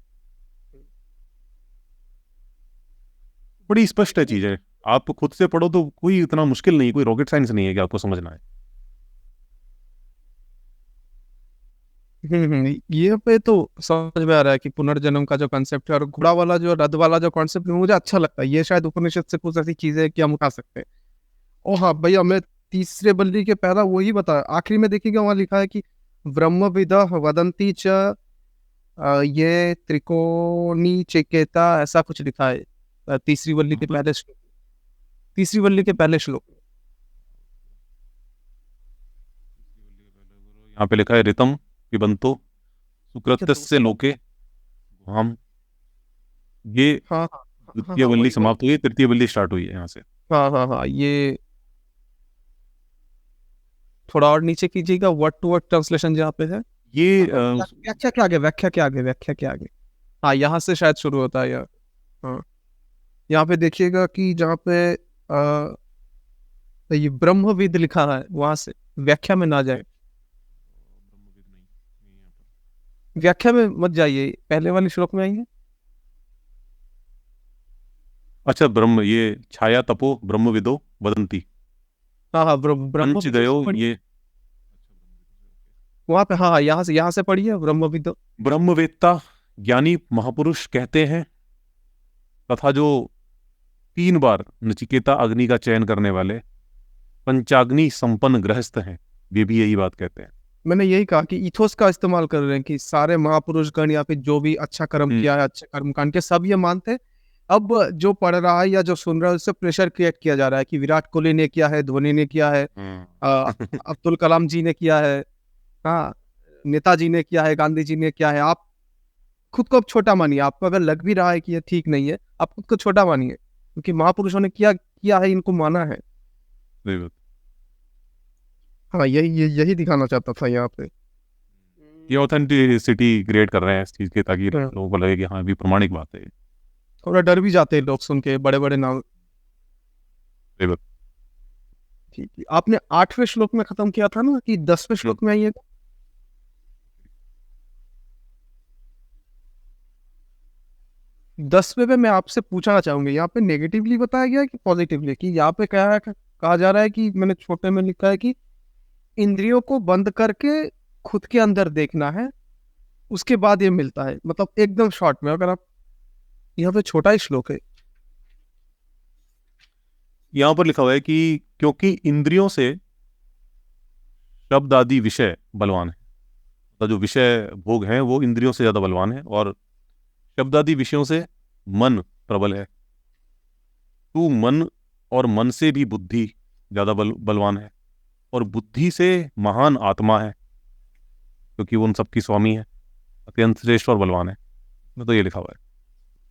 बड़ी स्पष्ट है चीजें, आप खुद से पढ़ो तो कोई इतना मुश्किल नहीं, कोई रॉकेट साइंस नहीं है कि आपको समझना है। ये पे तो समझ में आ रहा है कि पुनर्जन्म का जो कंसेप्ट है और घोड़ा वाला जो रथ वाला जो कॉन्सेप्ट है मुझे अच्छा लगता है। ये शायद उपनिषद से कुछ ऐसी चीजें कि हम उठा सकते हैं। ओ हाँ भैया, मैं तीसरे बल्ली के पहला वही बता, आखिरी में देखिएगा वहां लिखा है कि ब्रह्म विदा वदंती च ये त्रिकोणी चिकेता, ऐसा कुछ लिखा है तीसरी बल्ली के पहले श्लोक, तीसरी बल्ली के पहले श्लोक। यहाँ पे लिखा है ऋतम पिबंतो सुकृत्यस्य लोके। हम ये हाँ हाँ हाँ द्वितीय हाँ, बल्ली वही वही। समाप्त हुई है, तृतीय बल्ली स्टार्ट हुई है यहाँ से। हाँ हाँ हाँ, ये थोड़ा और नीचे कीजिएगा, वर्ड टू वर्ड ट्रांसलेशन जहाँ पे है। ये व्याख्या के आगे, व्याख्या के आगे, व्याख्या के आगे। हाँ, यहाँ से शायद शुरू होता है यार। हाँ, यहाँ पे देखिएगा कि जहाँ पे ये ब्रह्मविद लिखा है वहां से व्याख्या में ना जाए, व्याख्या में मत जाइए, पहले वाले श्लोक में आइए। अच्छा, ब्रह्म, ये छाया तपो ब्रह्म विदो वदंती हाँ हाँ, ब्रह्म पंचदयो, ये वहां पे। हाँ हाँ, यहाँ से पढ़िए ब्रह्मविद। ब्रह्मवेत्ता ज्ञानी महापुरुष कहते हैं, तथा जो 3 बार नचिकेता अग्नि का चयन करने वाले पंचाग्नि संपन्न गृहस्थ हैं, वे भी यही बात कहते हैं। मैंने यही कहा कि इथोस का इस्तेमाल कर रहे हैं कि सारे महापुरुष गण या फिर जो भी अच्छा कर्म किया है, अच्छे कर्म कांड के, सब ये मानते हैं। अब जो पढ़ रहा है या जो सुन रहा है उससे प्रेशर क्रिएट किया जा रहा है कि विराट कोहली ने किया है, धोनी ने किया है, अब्दुल कलाम जी ने किया है, हाँ, नेताजी ने किया है, गांधी जी ने किया है। आप खुद को अब छोटा मानिए। आपको अगर लग भी रहा है कि ये ठीक नहीं है, आप खुद को छोटा मानिए, क्योंकि महापुरुषों ने किया किया है, इनको माना है। सही बात। हाँ, यही दिखाना चाहता था यहाँ पे। ये ऑथेंटिसिटी क्रिएट कर रहे हैं इस चीज के, ताकि हाँ। लोगों को लगे कि हाँ भी प्रमाणिक बात है। थोड़ा डर भी जाते हैं लोग सुन के बड़े बड़े नाम। सही बात। ठीक है, आपने 8वें श्लोक में खत्म किया था ना, कि 10वें श्लोक में आइएगा। 10वें पे मैं आपसे पूछना चाहूंगा, यहाँ पे नेगेटिवली बताया गया है कि पॉजिटिवली? कि यहाँ पे कहा जा रहा है कि मैंने छोटे में लिखा है कि इंद्रियों को बंद करके खुद के अंदर देखना है, उसके बाद ये मिलता है। मतलब एकदम शॉर्ट में, अगर आप, यहाँ पे छोटा ही श्लोक है। यहाँ पर लिखा हुआ है कि क्योंकि इंद्रियों से शब्द आदि विषय बलवान है, मतलब जो विषय भोग हैं वो इंद्रियों से ज़्यादा बलवान है, और शब्दादि विषयों से मन प्रबल है। तू मन, और मन से भी बुद्धि ज़्यादा बलवान है, और बुद्धि से महान आत्मा है, क्योंकि वो उन सबकी स्वामी है, अत्यंत श्रेष्ठ और बलवान है। मैं तो ये लिखा हुआ है।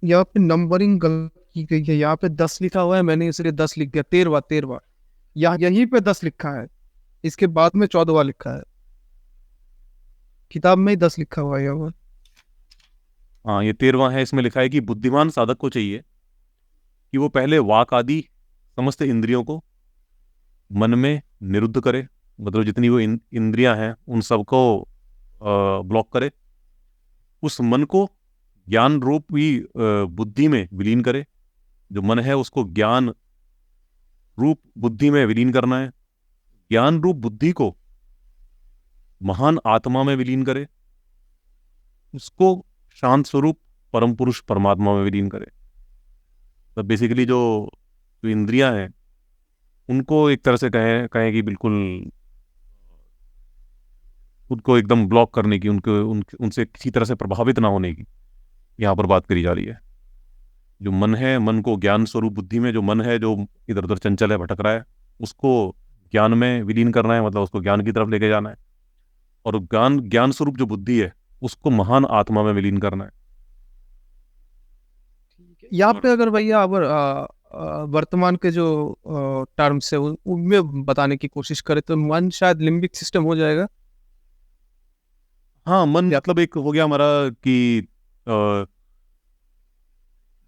यहाँ पे नंबरिंग गलत की गई है, यहाँ पे 10 लिखा हुआ है, मैंने इसलिए 10 लिख दिया। 13वां 13वां, यहाँ यहीं पे 10 लिखा है, इसके बाद में 14वां लिखा है, किताब में ही 10 लिखा हुआ है यहाँ। हाँ, ये 13वां है। इसमें लिखा है कि बुद्धिमान साधक को चाहिए कि वो पहले वाक आदि समस्त इंद्रियों को मन में निरुद्ध करे, मतलब जितनी वो इंद्रियां हैं उन सबको ब्लॉक करे। उस मन को ज्ञान रूपी बुद्धि में विलीन करे। जो मन है उसको ज्ञान रूप बुद्धि में विलीन करना है। ज्ञान रूप बुद्धि को महान आत्मा में विलीन करे। उसको शांत स्वरूप परम पुरुष परमात्मा में विलीन करे। तो बेसिकली जो जो इंद्रियां हैं उनको एक तरह से कहें कि बिल्कुल उनको एकदम ब्लॉक करने की, उनसे किसी तरह से प्रभावित ना होने की यहाँ पर बात करी जा रही है। जो मन है, मन को ज्ञान स्वरूप बुद्धि में, जो मन है जो इधर उधर चंचल है, भटक रहा है, उसको ज्ञान में विलीन करना है, मतलब उसको ज्ञान की तरफ लेके जाना है। और ज्ञान स्वरूप जो बुद्धि है उसको महान आत्मा में विलीन करना है। यहाँ पे अगर भैया अगर वर्तमान के जो टर्म्स है उनमें बताने की कोशिश करें तो मन शायद लिम्बिक सिस्टम हो जाएगा। हाँ, मन मतलब एक हो गया हमारा कि अ,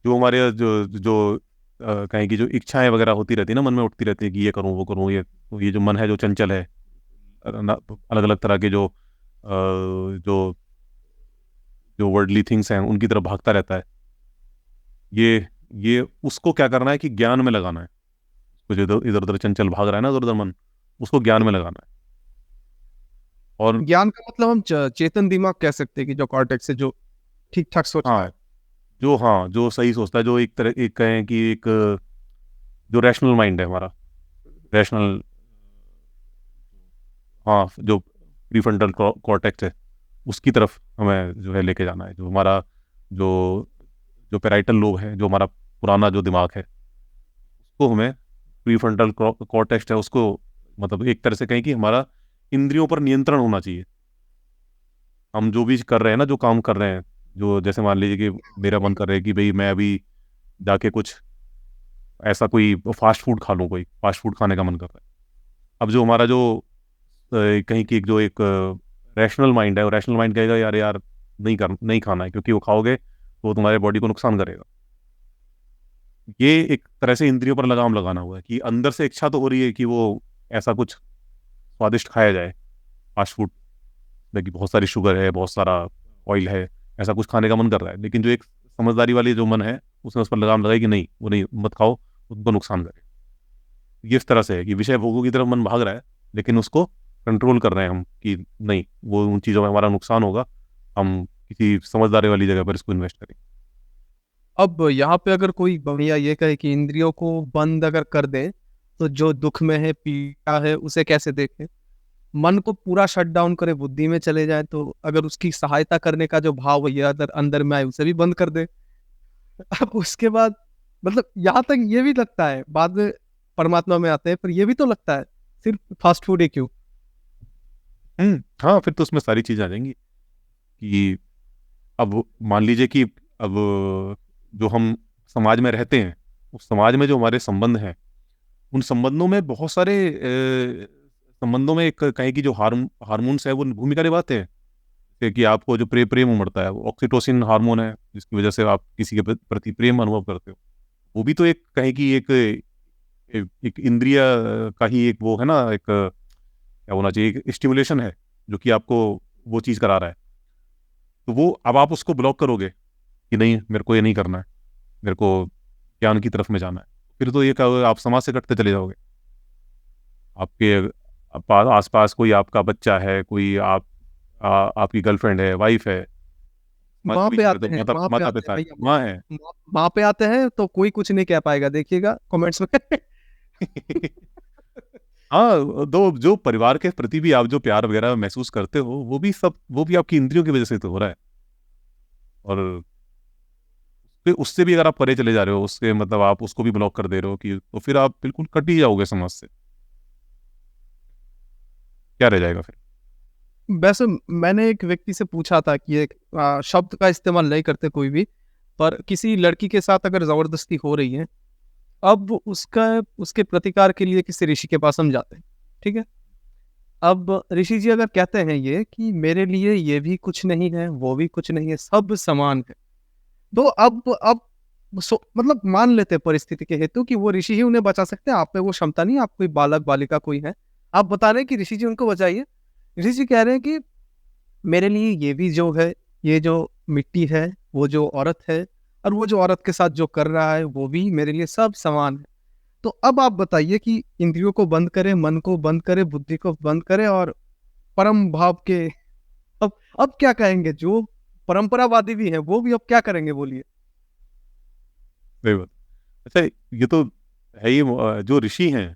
जो हमारे जो जो कहें कि जो इच्छाएं वगैरह होती रहती है ना, मन में उठती रहती है कि ये करूं वो करूं, ये जो मन है जो चंचल है, अलग अलग तरह के जो जो वर्ल्डली थिंग्स हैं उनकी तरफ भागता रहता है। ये उसको क्या करना है कि ज्ञान में लगाना है। उसको जो इधर उधर चंचल भाग रहा है ना, इधर उधर मन, उसको ज्ञान में लगाना है। और ज्ञान का मतलब हम चेतन दिमाग कह सकते हैं कि जो कॉर्टेक्स है, जो ठीक ठाक सोच रहा है। हाँ, जो सही सोचता है, जो एक तरह एक कहें कि एक जो रैशनल माइंड है हमारा, रैशनल, हाँ, जो प्रीफ्रंटल कॉर्टेक्स है उसकी तरफ हमें जो है लेके जाना है। जो हमारा जो जो पेराइटल लोब है, जो हमारा पुराना जो दिमाग है, उसको हमें, प्रीफ्रंटल कॉर्टेक्स है उसको, मतलब एक तरह से कहें कि हमारा इंद्रियों पर नियंत्रण होना चाहिए। हम जो भी कर रहे हैं ना, जो काम कर रहे हैं, जो जैसे मान लीजिए कि मेरा मन कर रहा है कि भाई मैं अभी जाके कुछ ऐसा कोई फास्ट फूड खा लूँ, कोई फास्ट फूड खाने का मन कर रहा है। अब जो हमारा जो कहीं की जो एक रैशनल माइंड है, वो रैशनल माइंड कहेगा यार यार नहीं खाना है, क्योंकि वो खाओगे तो वो तुम्हारे बॉडी को नुकसान करेगा। ये एक तरह से इंद्रियों पर लगाम लगाना हुआ है कि अंदर से इच्छा तो हो रही है कि वो ऐसा कुछ स्वादिष्ट खाया जाए, फास्ट फूड, कि बहुत सारी शुगर है, बहुत सारा ऑयल है, ऐसा कुछ खाने का मन कर रहा है। लेकिन जो एक समझदारी वाली जो मन है उसने उस पर लगाम लगाई कि नहीं, वो नहीं, मत खाओ, उनको नुकसान करे। ये इस तरह से है कि विषय भोगों की तरफ मन भाग रहा है, लेकिन उसको कंट्रोल कर रहे हैं हम कि नहीं, वो उन चीज़ों में हमारा नुकसान होगा, हम किसी समझदारी वाली जगह पर इसको इन्वेस्ट करें। अब यहाँ पे अगर कोई भैया ये कहे कि इंद्रियों को बंद अगर कर दे तो जो दुख में है, पीड़ा है, उसे कैसे देखे? मन को पूरा शट डाउन करे, बुद्धि में चले जाए, तो अगर उसकी सहायता करने का जो भाव भैया अंदर अंदर में आए उसे भी बंद कर दे। अब उसके बाद मतलब यहाँ तक ये भी लगता है, बाद में परमात्मा में आते हैं, पर ये भी तो लगता है सिर्फ फास्ट फूड ही क्यों? हाँ, फिर तो उसमें सारी चीज़ें आ जाएंगी कि अब मान लीजिए कि अब जो हम समाज में रहते हैं, उस समाज में जो हमारे संबंध हैं, उन संबंधों में बहुत सारे संबंधों में एक कहें कि जो हार्मोन्स है वो भूमिका निभाते हैं। जैसे कि आपको जो प्रेम उमड़ता है, वो ऑक्सीटोसिन हार्मोन है, जिसकी वजह से आप किसी के प्रति प्रेम अनुभव करते हो। वो भी तो एक कहें कि एक इंद्रिय का ही एक वो है ना, एक क्या होना चाहिए, एक स्टिमुलेशन है जो कि आपको वो चीज़ करा रहा है। तो वो अब आप उसको ब्लॉक करोगे कि नहीं, मेरे को ये नहीं करना है, मेरे को ज्ञान की तरफ में जाना है, फिर तो ये क्या होगा, आप समाज से कटते चले जाओगे। आपके आसपास कोई आपका बच्चा है, कोई आपकी गर्लफ्रेंड है, वाइफ है, वहां पे आते हैं, माता वहां पे माता आते हैं पिता है, भैया, माँ है। वहां पे आते हैं तो कोई कुछ नहीं कह पाएगा, देखिएगा कमेंट्स में। हाँ, दो जो परिवार के प्रति भी आप जो प्यार वगैरह महसूस करते हो, वो भी आपकी इंद्रियों की वजह से तो हो रहा है। और फिर उससे भी अगर आप परे चले जा रहे हो, उससे मतलब आप उसको भी ब्लॉक कर दे रहे हो कि तो फिर आप बिल्कुल कट ही जाओगे समाज से। क्या रह जाएगा फिर? वैसे मैंने एक व्यक्ति से पूछा था कि एक शब्द का इस्तेमाल नहीं करते कोई भी, पर किसी लड़की के साथ अगर ज़बरदस्ती हो रही है, अब उसका उसके प्रतिकार के लिए किसी ऋषि के पास हम जाते हैं, ठीक है? अब ऋषि जी अगर कहते हैं ये कि मेरे लिए ये भी कुछ नहीं है, वो भी कुछ नहीं है, सब समान है। तो अब मतलब मान लेते हैं परिस्थिति के हेतु कि वो ऋषि ही उन्हें बचा सकते हैं, आप में वो क्षमता नहीं है, आप कोई बालक-बालिका कोई है। आप बता रहे हैं कि ऋषि जी उनको बचाइए। ऋषि जी कह रहे हैं कि मेरे लिए ये भी जो है, ये जो मिट्टी है, वो जो औरत है और वो जो औरत के साथ जो कर रहा है, वो भी मेरे लिए सब समान है। तो अब आप बताइए कि इंद्रियों को बंद करें, मन को बंद करें, बुद्धि को बंद करें और परम भाव के अब क्या कहेंगे? जो परंपरावादी भी हैं, वो भी अब क्या करेंगे बोलिए? सही बात। अच्छा, ये तो है ही जो ऋषि हैं,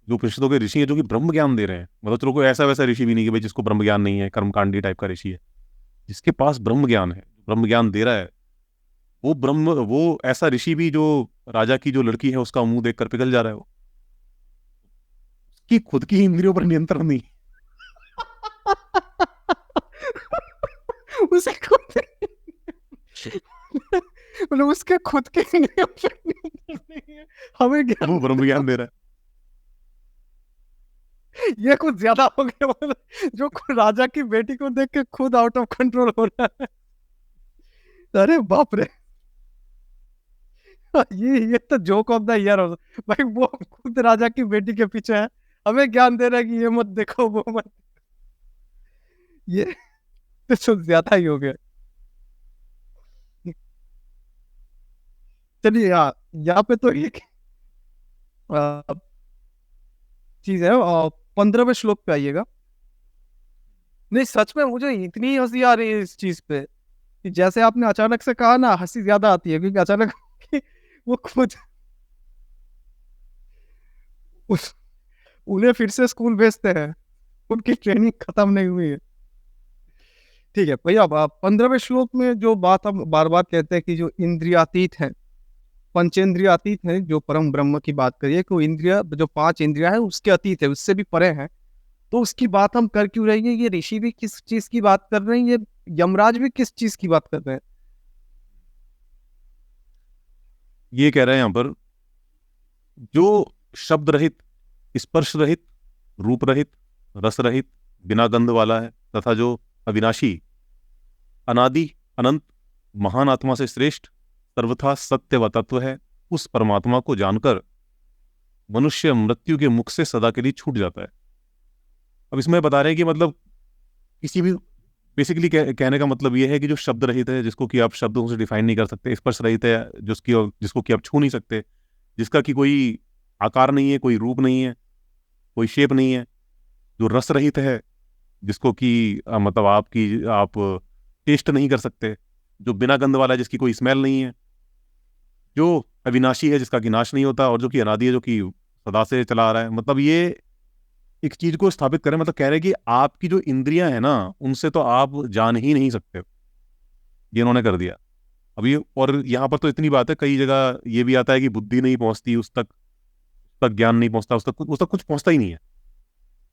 जो उपनिषदों के ऋषि हैं, जो कि ब्रह्म ज्ञान दे रहे हैं। मतलब चलो कोई ऐसा वैसा ऋषि भी नहीं कि भाई जिसको ब्रह्म ज्ञान नहीं है, कर्मकांडी टाइप का ऋषि है। जिसके पास ब्रह्म ज्ञान है, ब्रह्म ज्ञान दे रहा है, वो ऐसा ऋषि भी जो राजा की जो लड़की है उसका मुंह देखकर पिघल जा रहा है, वो कि खुद की इंद्रियों पर नियंत्रण नहीं। उसे खुद मतलब उसके खुद के इंद्रियों पे नियंत्रण नहीं है। हमें ज्ञान वो ब्रह्म ज्ञान दे रहा है। ये कुछ ज्यादा हो गया मतलब जो राजा की बेटी को देख के खुद आउट ऑफ कंट्रोल हो रहा है। अरे बाप रे! ये तो जोक ऑफ द ईयर हो भाई, वो खुद राजा की बेटी के पीछे है, हमें ज्ञान दे रहा है कि ये मत देखो, वो मत। ये तो ज्यादा ही हो गया। चलिए यहाँ पे तो एक चीज है, 15वें श्लोक पे आइएगा। नहीं सच में मुझे इतनी हंसी आ रही है इस चीज पे कि जैसे आपने अचानक से कहा ना, हंसी ज्यादा आती है क्योंकि अचानक कि वो खुद उस उन्हें फिर से स्कूल भेजते हैं, उनकी ट्रेनिंग खत्म नहीं हुई है। ठीक है भैया, अब 15वें श्लोक में जो बात हम बार बार कहते हैं कि जो इंद्रियातीत है, पंचेंद्रियातीत है, जो परम ब्रह्म की बात करिए कि वो इंद्रिया जो 5 इंद्रिया है उसके अतीत है, उससे भी परे है। तो उसकी बात हम कर क्यों रहे हैं? ये ऋषि भी किस चीज की बात कर रहे हैं, ये यमराज भी किस चीज की बात कर रहे हैं? ये कह रहे हैं यहाँ पर, जो शब्द रहित, स्पर्श रहित, रूप रहित, रस रहित, बिना गंध वाला है, तथा जो अविनाशी, अनादि, अनंत, महान आत्मा से श्रेष्ठ, सर्वथा सत्य व तत्व है, उस परमात्मा को जानकर मनुष्य मृत्यु के मुख से सदा के लिए छूट जाता है। अब इसमें बता रहे हैं कि मतलब किसी भी बेसिकली कहने का मतलब ये है कि जो शब्द रहित है, जिसको कि आप शब्दों से डिफाइन नहीं कर सकते, स्पर्श रहित है, जिसको कि आप छू नहीं सकते, जिसका कि कोई आकार नहीं है, कोई रूप नहीं है, कोई शेप नहीं है, जो रस रहित है, जिसको कि मतलब आप टेस्ट नहीं कर सकते, जो बिना गंध वाला है, जिसकी कोई स्मेल नहीं है, जो अविनाशी है, जिसका कि नाश नहीं होता, और जो कि अनादि है, जो कि सदा से चला आ रहा है। मतलब ये एक चीज को स्थापित करें, मतलब कह रहे हैं कि आपकी जो इंद्रियां हैं ना, उनसे तो आप जान ही नहीं सकते। ये इन्होंने कर दिया। अब ये, और यहाँ पर तो इतनी बात है, कई जगह ये भी आता है कि बुद्धि नहीं पहुंचती उस तक ज्ञान नहीं पहुंचता, उस तक कुछ पहुंचता ही नहीं है।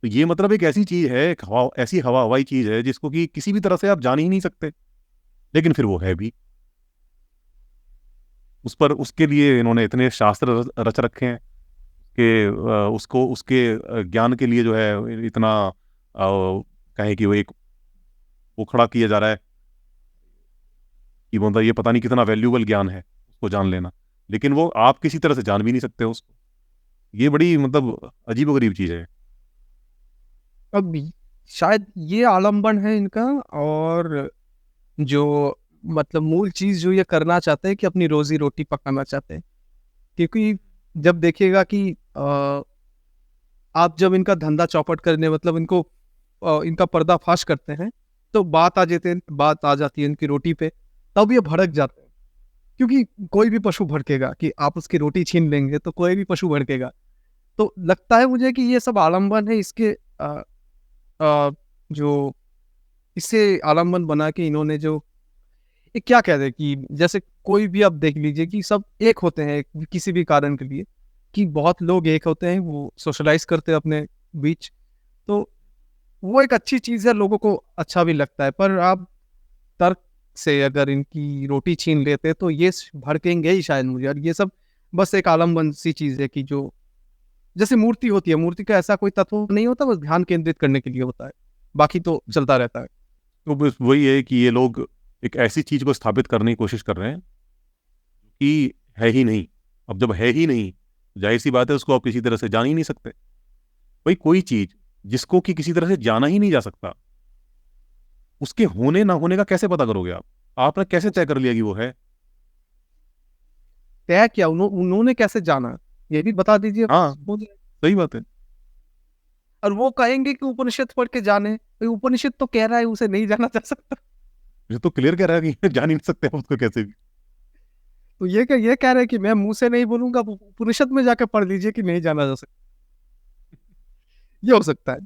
तो ये मतलब एक ऐसी चीज है, एक हवा, ऐसी हवाई चीज है जिसको कि किसी भी तरह से आप जान ही नहीं सकते, लेकिन फिर वो है भी। उस पर उसके लिए इन्होंने इतने शास्त्र रच रखे हैं कि उसको उसके ज्ञान के लिए जो है इतना कहें कि वो एक वो खड़ा किया जा रहा है कि मतलब ये पता नहीं कितना वैल्यूबल ज्ञान है उसको जान लेना, लेकिन वो आप किसी तरह से जान भी नहीं सकते उसको। ये बड़ी मतलब अजीबोगरीब चीज है। अब शायद ये आलम्बन है इनका, और जो मतलब मूल चीज जो ये करना चाहते हैं कि अपनी रोजी रोटी पकाना चाहते हैं। क्योंकि जब देखिएगा कि आप जब इनका धंधा चौपट करने मतलब इनको इनका पर्दाफाश करते हैं, तो बात आ जाती है इनकी रोटी पे, तब ये भड़क जाते हैं। क्योंकि कोई भी पशु भड़केगा कि आप उसकी रोटी छीन लेंगे, तो कोई भी पशु भड़केगा। तो लगता है मुझे कि ये सब आलम्बन है इसके जो इसे आलम्बन बना के इन्होंने जो ये क्या कहते हैं कि जैसे कोई भी आप देख लीजिए कि सब एक होते हैं किसी भी कारण के लिए, कि बहुत लोग एक होते हैं, वो सोशलाइज करते हैं अपने बीच, तो वो एक अच्छी चीज़ है, लोगों को अच्छा भी लगता है। पर आप तर्क से अगर इनकी रोटी छीन लेते तो ये भड़केंगे ही शायद मुझे। और ये सब बस एक आलम्बन सी चीज़ है कि जो जैसे मूर्ति होती है, मूर्ति का ऐसा कोई तत्व नहीं होता, बस ध्यान केंद्रित करने के लिए होता है, बाकी तो चलता रहता है। तो बस वही है कि ये लोग एक ऐसी चीज को स्थापित करने की कोशिश कर रहे हैं कि है ही नहीं। अब जब है ही नहीं, जाहिर सी बात है उसको आप किसी तरह से जान ही नहीं सकते। भाई कोई चीज जिसको कि किसी तरह से जाना ही नहीं जा सकता, उसके होने ना होने का कैसे पता करोगे आप? आपने कैसे तय कर लिया कि वो है? तय किया उन्होंने कैसे जाना, ये भी बता दीजिए हाँ, मुझे। सही बात है। और वो कहेंगे कि उपनिषद पढ़ के जाने, भाई उपनिषद तो कह रहा है उसे नहीं जाना जा सकता। ये तो क्लियर कह रहा है कि जान ही नहीं सकते आप उसको कैसे भी। तो ये कह रहे हैं कि मैं मुंह से नहीं बोलूंगा, उपनिषद में जाकर पढ़ लीजिए कि नहीं जाना जा सकता। ये हो सकता है।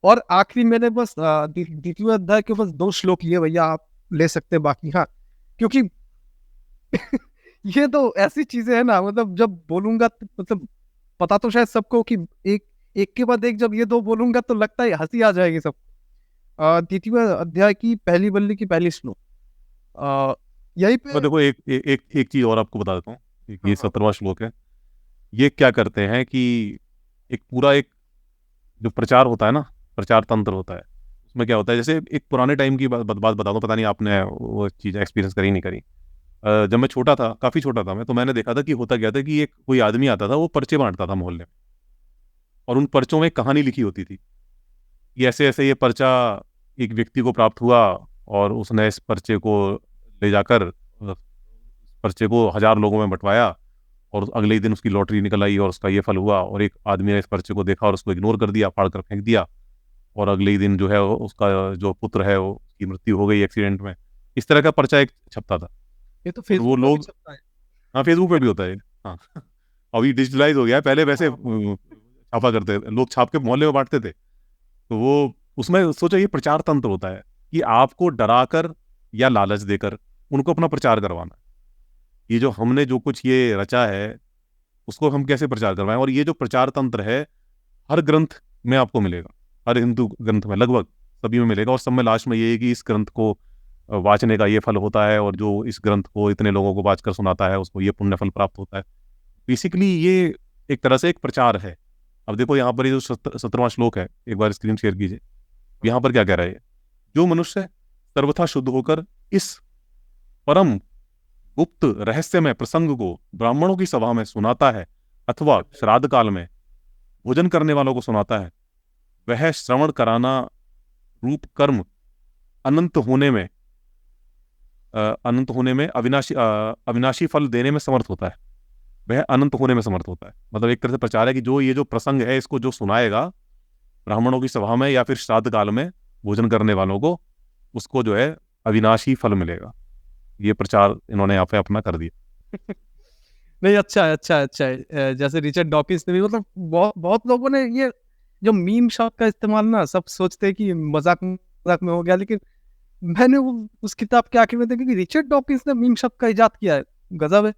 और आखिरी मैंने बस द्वितीय अध्याय के बस 2 श्लोक लिए भैया, आप ले सकते हैं बाकी, हाँ, क्योंकि ये तो ऐसी चीजें है ना, मतलब जब बोलूंगा मतलब पता तो शायद सबको कि एक एक के बाद एक जब ये 2 बोलूंगा तो लगता है हंसी आ जाएगी सब। द्वितीय अध्याय की पहली वल्ली की पहली श्लोक, अ, यहीं पे। और देखो एक चीज और आपको बता देता हूँ। हाँ ये हाँ 17वां श्लोक है। ये क्या करते हैं कि एक पूरा एक जो प्रचार होता है ना, प्रचार तंत्र होता है, उसमें क्या होता है, जैसे एक पुराने टाइम की बात बता दूं, पता नहीं आपने वो चीज़ एक्सपीरियंस करी नहीं करी। जब मैं छोटा था, काफ़ी छोटा था मैं, तो मैंने देखा था कि होता क्या था कि एक कोई आदमी आता था, वो पर्चे बांटता था मोहल्ले में, और उन पर्चों में एक कहानी लिखी होती थी कि ऐसे ऐसे ये पर्चा एक व्यक्ति को प्राप्त हुआ, और उसने इस पर्चे को ले जाकर पर्चे को 1000 लोगों में बंटवाया, और अगले ही दिन उसकी लॉटरी निकल आई और उसका ये फल हुआ, और एक आदमी ने इस पर्चे को देखा और उसको इग्नोर कर दिया, फाड़ कर फेंक दिया, और अगले ही दिन जो है उसका जो पुत्र है वो की मृत्यु हो गई एक्सीडेंट में। इस तरह का पर्चा एक छपता था। ये तो और वो फेसबुक पर भी लोग, छपता है। हाँ फेसबुक पे भी होता है। हाँ अभी डिजिटलाइज हो गया है, पहले वैसे हाँ छापा करते थे लोग, छाप के मोहल्ले में बांटते थे। तो वो उसमें सोचो ये प्रचार तंत्र होता है कि आपको डरा कर या लालच देकर उनको अपना प्रचार करवाना। ये जो हमने जो कुछ ये रचा है, उसको हम कैसे प्रचार करवाएं? और ये जो प्रचार तंत्र है, हर ग्रंथ में आपको मिलेगा, हर हिंदू ग्रंथ में लगभग सभी में मिलेगा, और सब में लास्ट में ये है कि इस ग्रंथ को वाचने का ये फल होता है, और जो इस ग्रंथ को इतने लोगों को वाचकर सुनाता है उसको ये पुण्य फल प्राप्त होता है। बेसिकली ये एक तरह से एक प्रचार है। अब देखो यहाँ पर ये जो 17वां श्लोक है, एक बार स्क्रीन शेयर कीजिए। यहाँ पर क्या कह रहा है? जो मनुष्य सर्वथा शुद्ध होकर इस परम गुप्त रहस्यमय प्रसंग को ब्राह्मणों की सभा में सुनाता है, अथवा श्राद्ध काल में भोजन करने वालों को सुनाता है, वह श्रवण कराना रूप कर्म अनंत होने में अविनाशी फल देने में समर्थ होता है। वह अनंत होने में समर्थ होता है। मतलब एक तरह से प्रचार है कि जो ये जो प्रसंग है, इसको जो सुनाएगा ब्राह्मणों की सभा में या फिर श्राद्ध काल में भोजन करने वालों को, उसको जो है अविनाशी फल मिलेगा। ये प्रचार इन्होंने यहाँ पे अपना कर दिया। नहीं, अच्छा है, अच्छा है, अच्छा है। जैसे रिचर्ड डॉकिंस ने भी, मतलब बहुत बहुत लोगों ने ये जो मीम शब्द का इस्तेमाल ना, सब सोचते हैं कि मजाक मजाक में हो गया, लेकिन मैंने वो उस किताब के आखिर में देखा कि रिचर्ड डॉकिंस ने मीम शब्द का इजाद किया है। गजब है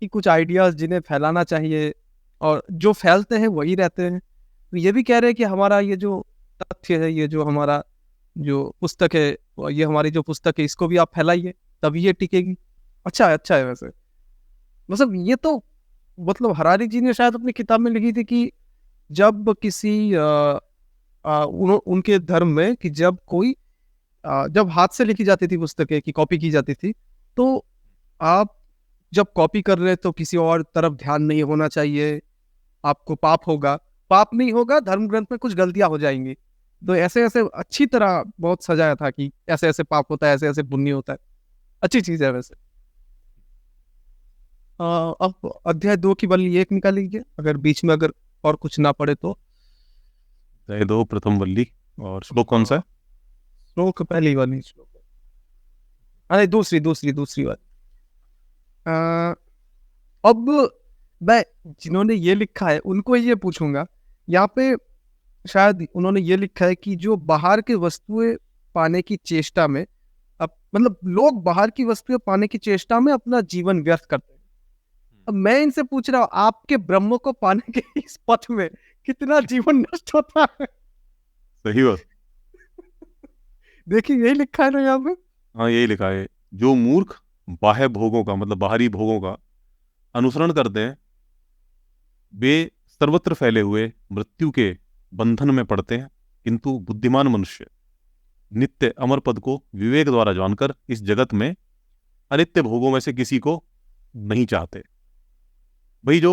कि कुछ आइडियाज जिन्हें फैलाना चाहिए और जो फैलते हैं वही रहते हैं। तो ये भी कह रहे हैं कि हमारा ये जो तथ्य है, ये जो हमारा जो पुस्तक है, ये हमारी जो पुस्तक है, इसको भी आप फैलाइए, तभी ये टिकेगी। अच्छा है, अच्छा है वैसे। मतलब ये तो, मतलब हरारी जी ने शायद अपनी किताब में लिखी थी कि जब किसी उनके धर्म में कि जब कोई जब हाथ से लिखी जाती थी पुस्तकें की कॉपी की जाती थी, तो आप जब कॉपी कर रहे हैं तो किसी और तरफ ध्यान नहीं होना चाहिए, आपको पाप होगा। पाप नहीं होगा, धर्म ग्रंथ में कुछ गलतियां हो जाएंगी। तो ऐसे ऐसे अच्छी तरह बहुत सजाया था कि ऐसे ऐसे पाप होता है, ऐसे ऐसे पुण्य होता है। अच्छी चीज है वैसे। अब अध्याय 2 की वल्ली 1 निकाल लीजिए, अगर बीच में अगर और कुछ ना पड़े तो। अध्याय 2 प्रथम वल्ली, और श्लोक कौन सा है? श्लोक पहली वाली श्लोक, अरे दूसरी दूसरी दूसरी वाली। अब मैं जिन्होंने ये लिखा है उनको ये पूछूंगा, यहाँ पे शायद उन्होंने ये लिखा है कि जो बाहर की वस्तुएं पाने की चेष्टा में, अब मतलब लोग बाहर की वस्तुएं पाने की चेष्टा में अपना जीवन व्यर्थ करते हैं। अब मैं इनसे पूछ रहा हूँ, आपके ब्रह्म को पाने के इस पथ में कितना जीवन नष्ट होता है? सही बात। देखिए यही लिखा है ना यहाँ पे। हाँ, यही लिखा है, जो मूर्ख बाह्य भोगों का मतलब बाहरी भोगों का अनुसरण करते हैं, वे सर्वत्र फैले हुए मृत्यु के बंधन में पड़ते हैं, किंतु बुद्धिमान मनुष्य नित्य अमर पद को विवेक द्वारा जानकर इस जगत में अनित्य भोगों में से किसी को नहीं चाहते। भाई जो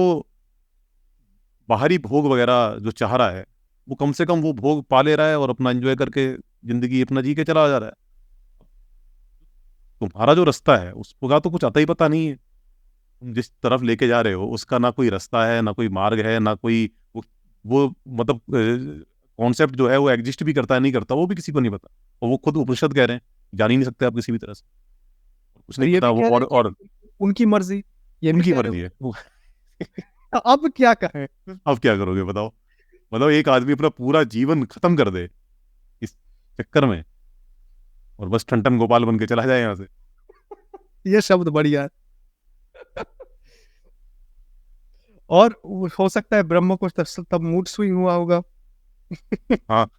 बाहरी भोग वगैरह जो चाह रहा है, वो कम से कम वो भोग पा ले रहा है और अपना एंजॉय करके जिंदगी अपना जी के चला जा रहा है। तुम्हारा जो रास्ता है उसका तो कुछ आता ही पता नहीं है। तुम जिस तरफ लेके जा रहे हो उसका ना कोई रास्ता है, ना कोई मार्ग है, ना कोई वो मतलब कॉन्सेप्ट जो है वो एग्जिस्ट भी करता है नहीं करता वो भी किसी को नहीं पता। और वो खुद उपनिषद कह रहे हैं, जान ही नहीं सकते आप किसी भी तरह से, कुछ और नहीं ये पता भी वो। कह रहे हैं और कि उनकी मर्जी, ये भी उनकी कह रहे मर्जी है वो। हो। अब क्या कहें? अब क्या करोगे बताओ? मतलब एक आदमी अपना पूरा जीवन खत्म कर दे इस चक्कर में, और बस ठंटन गोपाल बन के चला जाए यहाँ से। ये शब्द बढ़िया है। और हो सकता है ब्रह्म को तब मूड स्विंग हुआ होगा। हाँ।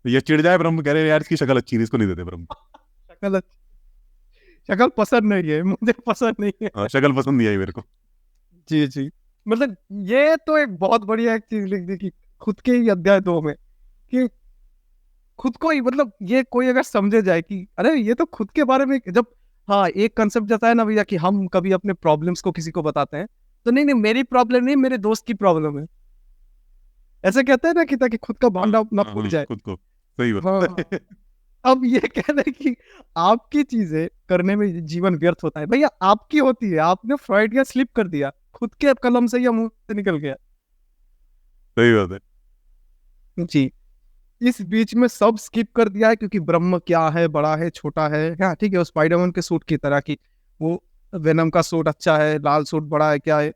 ये चिढ़ जाए ब्रह्म, कह रहे हैं यार इसकी शक्ल अच्छी नहीं, इसको नहीं देते ब्रह्म। शक्ल शक्ल पसंद नहीं है, मुझे पसंद नहीं है। हाँ, शक्ल पसंद नहीं आई मेरे को। जी जी। मतलब ये तो एक बहुत बढ़िया एक चीज लिख दी कि खुद के ही अध्याय 2 में, कि खुद को ही, मतलब ये कोई अगर समझे जाए कि अरे ये तो खुद के बारे में, जब हाँ एक कंसेप्ट जाता है ना भैया कि हम कभी अपने प्रॉब्लम्स को किसी को बताते हैं, तो नहीं नहीं मेरी प्रॉब्लम नहीं, मेरे दोस्त की प्रॉब्लम है, ऐसे कहते हैं ना कि ताकि खुद का भांडा ना फूट जाए। खुद को सही हाँ बात। अब ये कह रहे हैं कि आपकी चीजें करने में जीवन व्यर्थ होता है, भैया आपकी होती है, आपने फ्रॉइड का स्लिप कर दिया, खुद के कलम से या मुंह से निकल गया। सही बात है। जी। इस बीच में सब स्किप कर दिया है क्योंकि ब्रह्म क्या है, बड़ा है छोटा है, हाँ ठीक है, वो स्पाइडरमैन के सूट की तरह की, वो वेनम का सूट अच्छा है, लाल सूट बड़ा है, क्या है,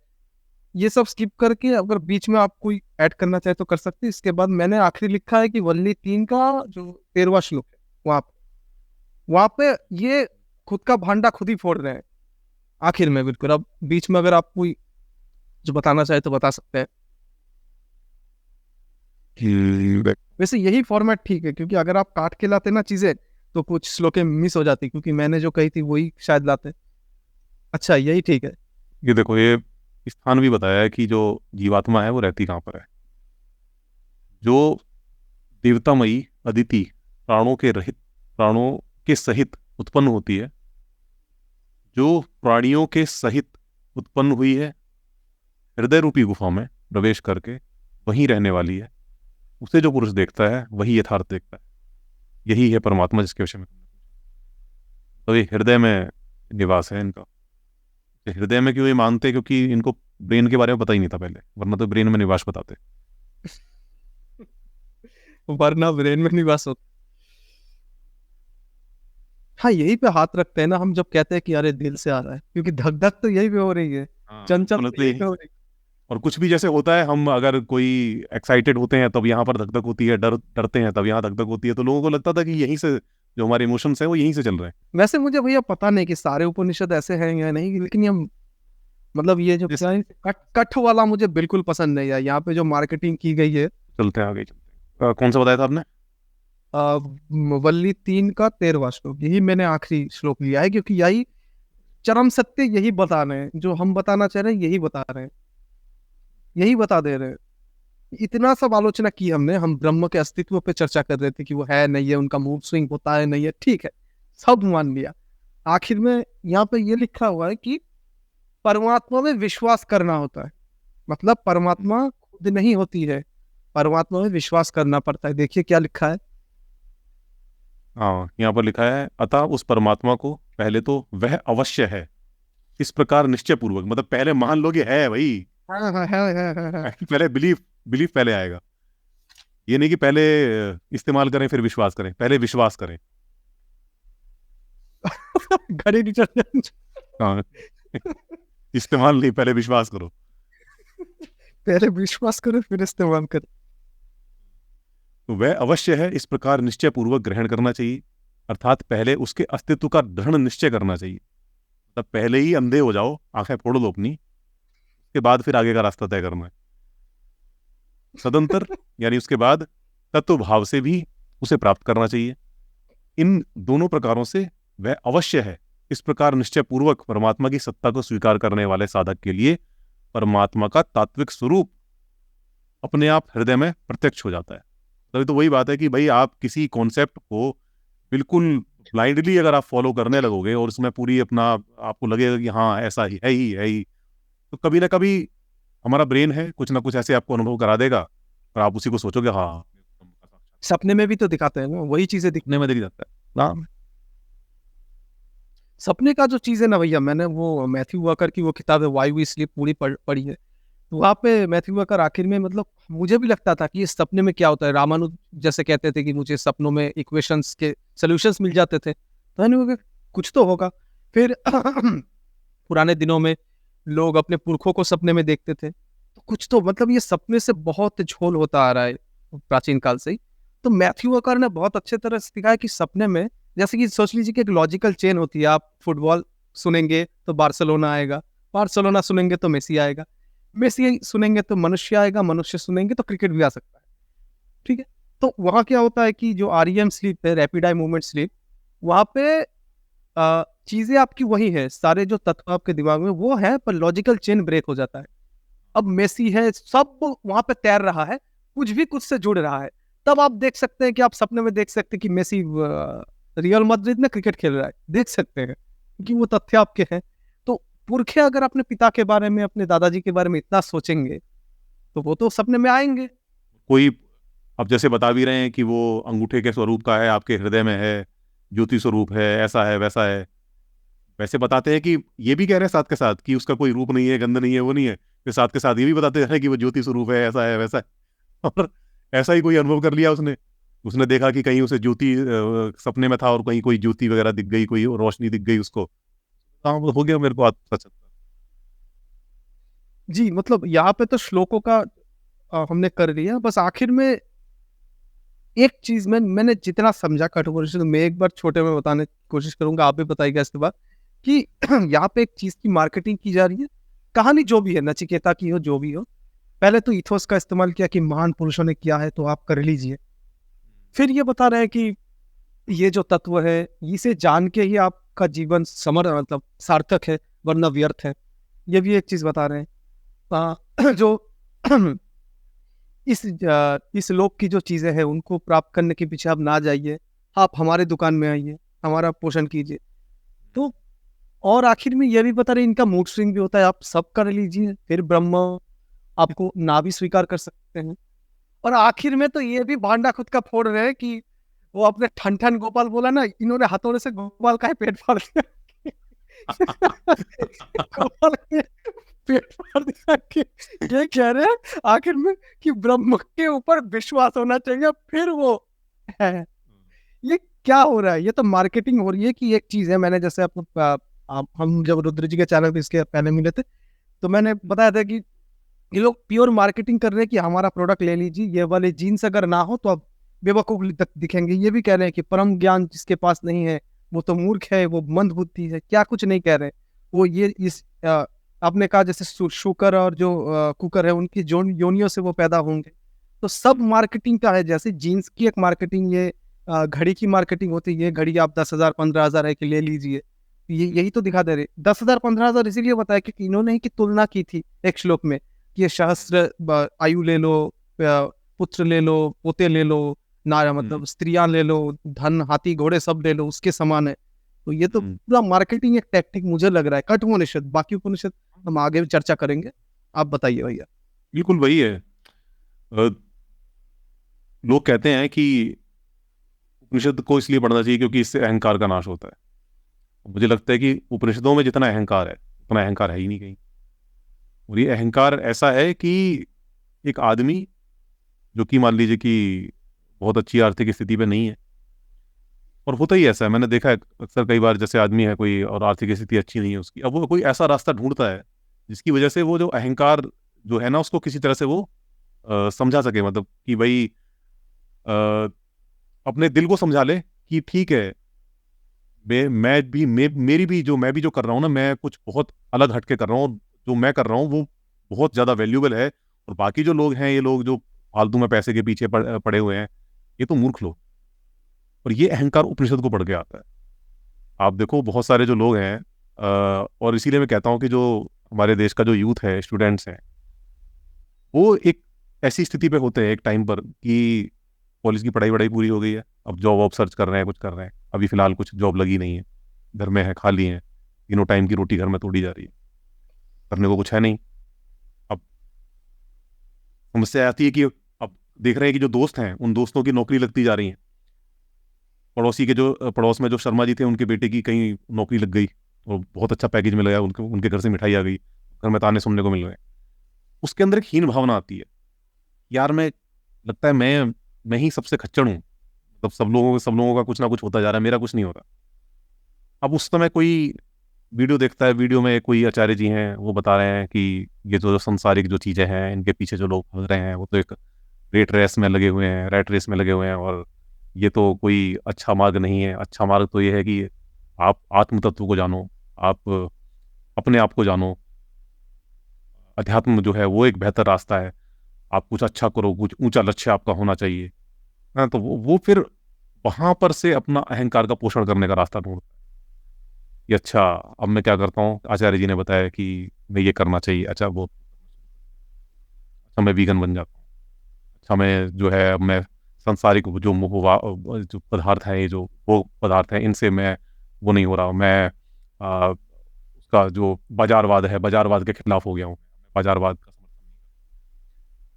ये सब स्किप करके अगर बीच में आप कोई ऐड करना चाहे तो कर सकते हैं। इसके बाद मैंने आखिरी लिखा है कि वल्ली 3 का जो 13वां श्लोक है, वहां पे ये खुद का भांडा खुद ही फोड़ रहे हैं आखिर में, बिल्कुल। अब बीच में अगर आप कोई जो बताना चाहे तो बता सकते हैं। वैसे यही फॉर्मेट ठीक है, क्योंकि अगर आप काट के लाते ना चीजें तो कुछ श्लोकें मिस हो जाती, क्योंकि मैंने जो कही थी वही शायद लाते। अच्छा यही ठीक है। ये देखो, ये स्थान भी बताया है कि जो जीवात्मा है वो रहती कहाँ पर है। जो देवतामयी अदिति प्राणों के सहित उत्पन्न होती है, जो प्राणियों के सहित उत्पन्न हुई है, हृदय रूपी गुफा में प्रवेश करके वहीं रहने वाली है, उसे जो पुरुष देखता है वही यथार्थ देखता है। यही है परमात्मा जिसके विषय में। तो ये हृदय में निवास है इनका। ये हृदय में क्यों ये मानते? क्योंकि इनको ब्रेन के बारे में पता ही नहीं था पहले, वरना तो ब्रेन में निवास बताते। वरना ब्रेन में निवास होता। हाँ यही पे हाथ रखते हैं ना हम जब कहते हैं कि अरे दिल से आ रहा है, क्योंकि धक धक तो यही पे हो रही है, चंचल मतलब तो यही पे हो रही है। और कुछ भी जैसे होता है, हम अगर कोई एक्साइटेड होते हैं तब यहाँ पर धक धक होती है, डरते हैं तब यहाँ धक धक होती है, तो लोगों को लगता था कि यहीं से जो हमारे इमोशंस है वो यहीं से चल रहे हैं। वैसे मुझे भैया पता नहीं कि सारे उपनिषद ऐसे हैं या नहीं, लेकिन ये मतलब ये जो क्या है, कट कट वाला मुझे बिल्कुल पसंद नहीं है, यहाँ पे जो मार्केटिंग की गई है। चलते हैं आगे, चलते हैं। कौन सा बताया था आपने? आ, वल्ली 3 का 13वां श्लोक, यही मैंने आखिरी श्लोक लिया है, क्योंकि यही चरम सत्य यही बता रहे हैं, जो हम बताना चाह रहे हैं यही बता रहे हैं, यही बता दे रहे हैं। इतना सब आलोचना की हमने, हम ब्रह्म के अस्तित्व पे चर्चा कर रहे थे कि वो है नहीं है, उनका मूड स्विंग होता है नहीं है, ठीक है, सब मान लिया। आखिर में यहाँ पे ये लिखा हुआ है कि परमात्मा में विश्वास करना होता है, मतलब परमात्मा खुद नहीं होती है, परमात्मा में विश्वास करना पड़ता है। देखिए क्या लिखा है। हाँ, यहाँ पर लिखा है, अतः उस परमात्मा को पहले तो वह अवश्य है इस प्रकार निश्चय पूर्वक, मतलब पहले मान लो कि है भाई। हाँ हाँ है। पहले बिलीफ पहले आएगा। ये नहीं कि पहले इस्तेमाल करें फिर विश्वास करें, पहले विश्वास करें। घड़ी नहीं चल। हाँ। इस्तेमाल नहीं, पहले विश्वास करो। पहले विश्वास करो फिर इस्तेमाल करो। तो वह अवश्य है इस प्रकार निश्चय पूर्वक ग्रहण करना चाहिए, अर्थात पहले उसके अस्तित्व का दृढ़ निश्चय करना चाहिए। तब पहले ही अंधे हो जाओ, आंखें फोड़ लो अपनी, उसके बाद फिर आगे का रास्ता तय करना है। सदंतर यानी उसके बाद तत्व भाव से भी उसे प्राप्त करना चाहिए। इन दोनों प्रकारों से वह अवश्य है इस प्रकार निश्चय पूर्वक परमात्मा की सत्ता को स्वीकार करने वाले साधक के लिए परमात्मा का तात्विक स्वरूप अपने आप हृदय में प्रत्यक्ष हो जाता है। तभी तो वही बात है कि भाई आप किसी कॉन्सेप्ट को बिल्कुल ब्लाइंडली अगर आप फॉलो करने लगोगे और उसमें पूरी अपना आपको लगेगा कि हाँ ऐसा ही है ही है ही, तो कभी ना कभी हमारा ब्रेन है कुछ ना कुछ ऐसे आपको अनुभव करा देगा और आप उसी को सोचोगे हाँ, सपने में भी तो दिखाते हैं ना वही चीजें दिखने में दिख जाता है। हाँ, सपने का जो चीज है ना भैया, मैंने वो मैथ्यू वॉकर की वो किताब है वाई वी स्लीप पूरी पढ़ी है। तो वहाँ पे मैथ्यू वॉकर आखिर में मतलब मुझे भी लगता था कि ये सपने में क्या होता है। रामानुज जैसे कहते थे कि मुझे सपनों में इक्वेशंस के सॉल्यूशंस मिल जाते थे, तो मैंने कहा, कुछ तो होगा। फिर पुराने दिनों में लोग अपने पुरखों को सपने में देखते थे, तो कुछ तो मतलब ये सपने से बहुत झोल होता आ रहा है प्राचीन काल से ही। तो मैथ्यू वॉकर ने बहुत अच्छे तरह से दिखाया कि सपने में जैसे कि सोच लीजिए कि एक लॉजिकल चेन होती है। आप फुटबॉल सुनेंगे तो बार्सिलोना आएगा, बार्सिलोना सुनेंगे तो मेसी आएगा, मेसी सुनेंगे तो मनुष्य आएगा, मनुष्य सुनेंगे तो क्रिकेट भी आ सकता है। ठीक है, तो वहां क्या होता है कि जो आरईएम स्लीप है, रैपिड आई मूवमेंट स्लीप, वहां पे चीजें आपकी वही है, सारे जो तत्व आपके दिमाग में वो है, पर लॉजिकल चेन ब्रेक हो जाता है। अब मेसी है, सब वहां पे तैर रहा है, कुछ भी कुछ से जुड़ रहा है। तब आप देख सकते हैं कि आप सपने में देख सकते हैं कि मेसी रियल मैड्रिड में क्रिकेट खेल रहा है, देख सकते हैं कि वो तथ्य आपके हैं। तो पुरखे अगर अपने पिता के बारे में, अपने दादाजी के बारे में इतना सोचेंगे तो वो तो सपने में आएंगे। कोई अब जैसे बता भी रहे हैं कि वो अंगूठे के स्वरूप का है, आपके हृदय में है, ज्योति स्वरूप है, ऐसा है वैसा है। वैसे बताते हैं कि ये भी कह रहे हैं साथ के साथ कि उसका कोई रूप नहीं है, गंध नहीं है, वो नहीं है, फिर साथ के साथ ये भी बताते हैं कि वो ज्योति स्वरूप है, ऐसा है वैसा है। और ऐसा ही कोई अनुभव कर लिया उसने, उसने देखा कि कहीं उसे ज्योति सपने में था और कहीं कोई ज्योति वगैरह दिख गई, कोई रोशनी दिख गई उसको। हाँ, वो हो गया मेरे को सच। जी, मतलब यहाँ पे तो श्लोकों का हमने कर लिया। बस आखिर में एक चीज में मैंने जितना समझा कठोपनिषद, मैं एक बार छोटे में बताने की कोशिश करूंगा, आप भी बताइएगा इसके बाद, कि यहाँ पे एक चीज की मार्केटिंग की जा रही है। कहानी जो भी है, नचिकेता की हो, जो भी हो, पहले तो इथोस का इस्तेमाल किया कि महान पुरुषों ने किया है तो आप कर लीजिए। फिर ये बता रहे हैं कि ये जो तत्व है, इसे जान के ही आपका जीवन मतलब सार्थक है, वरना व्यर्थ है। ये भी एक चीज बता रहे हैं। जो इस लोक की जो चीजें हैं उनको प्राप्त करने के पीछे आप ना जाइए, आप हमारे दुकान में आइए, हमारा पोषण कीजिए। तो और आखिर में ये भी बता रहे इनका मूड स्विंग भी होता है, आप सब कर लीजिए, फिर ब्रह्म आपको ना भी स्वीकार कर सकते हैं। और आखिर में तो ये भी भांडा खुद का फोड़ रहे हैं कि वो अपने ठन ठन गोपाल बोला ना, इन्होंने हथौड़े से गोपाल का पेट फाड़ दिया। गोपाल के पेट फाड़ दिया कि ये कह रहे हैं आखिर में कि ब्रह्म के ऊपर विश्वास होना चाहिए, फिर वो है। ये क्या हो रहा है? ये तो मार्केटिंग हो रही है कि एक चीज है। मैंने जैसे आपको हम जब रुद्र जी के चैनल पे इसके पहले मिले थे तो मैंने बताया था कि ये लोग प्योर मार्केटिंग कर रहे हैं कि हमारा प्रोडक्ट ले लीजिए, ये वाले जीन्स अगर ना हो तो आप बेवकूफ दिखेंगे। ये भी कह रहे हैं कि परम ज्ञान जिसके पास नहीं है वो तो मूर्ख है, वो मंद बुद्धि है, क्या कुछ नहीं कह रहे। वो ये इस आपने कहा जैसे शुकर और जो कुकर है उनकी योनियों से वो पैदा होंगे। तो सब मार्केटिंग का है। जैसे जीन्स की एक मार्केटिंग, ये घड़ी की मार्केटिंग होती है। घड़ी आप 10,000 15,000 है कि ले लीजिए, ये यही तो दिखा दे रहे। 10,000 15,000 इसीलिए बताया कि इन्होंने ही की तुलना की थी एक श्लोक में कि ये सहस्त्र आयु ले लो, पुत्र ले लो, पोते ले लो, ना मतलब स्त्रियां ले लो, धन हाथी घोड़े सब ले लो, उसके समान है। तो ये तो पूरा मार्केटिंग एक टेक्निक मुझे लग रहा है। कठोपनिषद, बाकी उपनिषद हम आगे भी चर्चा करेंगे। आप बताइए भैया। बिल्कुल वही है। लोग कहते हैं कि उपनिषद को इसलिए पढ़ना चाहिए क्योंकि इससे अहंकार का नाश होता है। मुझे लगता है कि उपनिषदों में जितना अहंकार है उतना अहंकार है ही नहीं कहीं। और ये अहंकार ऐसा है कि एक आदमी जो कि मान लीजिए कि बहुत अच्छी आर्थिक स्थिति पे नहीं है, और होता ही ऐसा है, मैंने देखा है अक्सर कई बार, जैसे आदमी है कोई और आर्थिक स्थिति अच्छी नहीं है उसकी, अब वो कोई ऐसा रास्ता ढूंढता है जिसकी वजह से वो जो अहंकार जो है ना उसको किसी तरह से वो समझा सके, मतलब कि भाई अपने दिल को समझा ले कि ठीक है, मेरी भी जो मैं भी जो कर रहा हूँ ना, मैं कुछ बहुत अलग हटके कर रहा हूँ, जो मैं कर रहा हूँ वो बहुत ज़्यादा वैल्यूबल है, और बाकी जो लोग हैं, ये लोग जो फालतू में पैसे के पीछे पड़े हुए हैं, ये तो मूर्ख लोग। और ये अहंकार उपनिषद को पढ़ के आता है। आप देखो बहुत सारे जो लोग हैं, और इसीलिए मैं कहता हूँ कि जो हमारे देश का जो यूथ है, स्टूडेंट्स हैं, वो एक ऐसी स्थिति पे होते हैं एक टाइम पर कि कॉलेज की पढ़ाई वढ़ाई पूरी हो गई है, अब जॉब वॉब सर्च कर रहे हैं, कुछ कर रहे हैं, अभी फिलहाल कुछ जॉब लगी नहीं है, घर में है, खाली है, तीनों टाइम की रोटी घर में तोड़ी जा रही है, करने को कुछ है नहीं। अब समस्या आती है कि अब देख रहे हैं कि जो दोस्त हैं, उन दोस्तों की नौकरी लगती जा रही है। पड़ोस में जो शर्मा जी थे, उनके बेटे की कहीं नौकरी लग गई और बहुत अच्छा पैकेज मिल गया, उनके घर से मिठाई आ गई, घर में ताने सुनने को मिल रहे हैं। उसके अंदर एक हीन भावना आती है, यार लगता है मैं ही सबसे खच्चड़ हूँ, मतलब सब लोगों का कुछ ना कुछ होता जा रहा है, मेरा कुछ नहीं हो रहा। अब उस समय कोई वीडियो देखता है, वीडियो में कोई आचार्य जी हैं, वो बता रहे हैं कि ये जो संसारिक जो चीज़ें हैं, इनके पीछे जो लोग भाग रहे हैं, वो तो एक रैट रेस में लगे हुए हैं, और ये तो कोई अच्छा मार्ग नहीं है। अच्छा मार्ग तो ये है कि आप आत्म तत्व को जानो, आप अपने आप को जानो, अध्यात्म जो है वो एक बेहतर रास्ता है, आप कुछ अच्छा करो, कुछ ऊंचा लक्ष्य आपका होना चाहिए। हाँ, तो वो फिर वहां पर से अपना अहंकार का पोषण करने का रास्ता ढूंढता है कि अच्छा, अब मैं क्या करता हूँ, आचार्य जी ने बताया कि मैं ये करना चाहिए, अच्छा मैं वीगन बन जाता हूँ, अच्छा मैं जो है, अब मैं सांसारिक जो जो पदार्थ हैं, ये जो वो पदार्थ हैं, इनसे मैं वो नहीं हो रहा हूँ, मैं उसका जो बाजारवाद है, बाजारवाद के खिलाफ हो गया हूँ, बाजारवाद का समर्थन नहीं करता।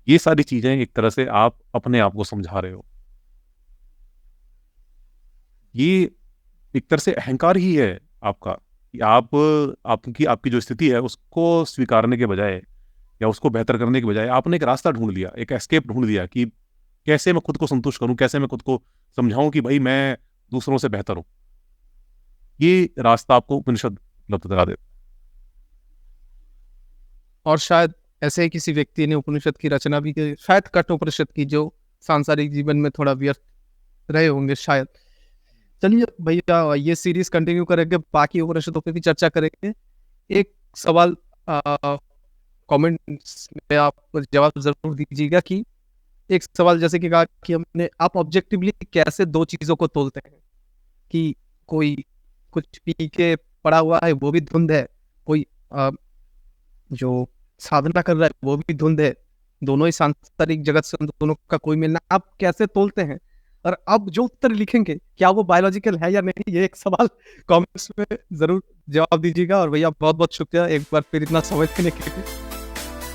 ये सारी चीजें एक तरह से आप अपने आप को समझा रहे हो, ये एक तरह से अहंकार ही है आपका, कि आपकी जो स्थिति है उसको स्वीकारने के बजाय या उसको बेहतर करने के बजाय आपने एक रास्ता ढूंढ लिया, एक एस्केप ढूंढ लिया कि कैसे मैं खुद को संतुष्ट करूं, कैसे मैं खुद को समझाऊं कि भाई मैं दूसरों से बेहतर हूं। ये रास्ता आपको उपनिषद उपलब्ध करा देता और शायद ऐसे ही किसी व्यक्ति ने उपनिषद की रचना भी की, शायद कठोपनिषद की, जो सांसारिक जीवन में थोड़ा व्यस्त रहे होंगे शायद। चलिए भैया, ये सीरीज कंटिन्यू करेंगे, बाकी उपनिषदों पे भी चर्चा करेंगे। एक सवाल कमेंट्स में आप जवाब जरूर दीजिएगा कि एक सवाल जैसे कि कहा कि हमने, आप ऑब्जेक्टिवली कैसे दो चीजों को तोलते हैं कि कोई कुछ पी के पड़ा हुआ है वो भी धुंध है, कोई जो साधना कर रहा है वो भी धुंध है, दोनों ही सांसारिक जगत से दोनों का कोई मिलना, आप कैसे तोलते हैं? और अब जो उत्तर लिखेंगे क्या वो बायोलॉजिकल है या नहीं, ये एक सवाल कमेंट्स में जरूर जवाब दीजिएगा। और भैया बहुत बहुत शुक्रिया एक बार फिर इतना समय देने के लिए।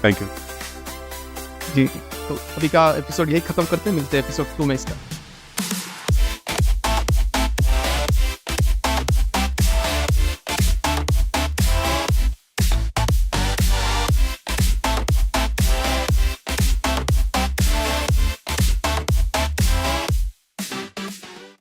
Thank you. जी, तो अभी का एपिसोड यही खत्म करते हैं, मिलते हैं एपिसोड 2 में इसका।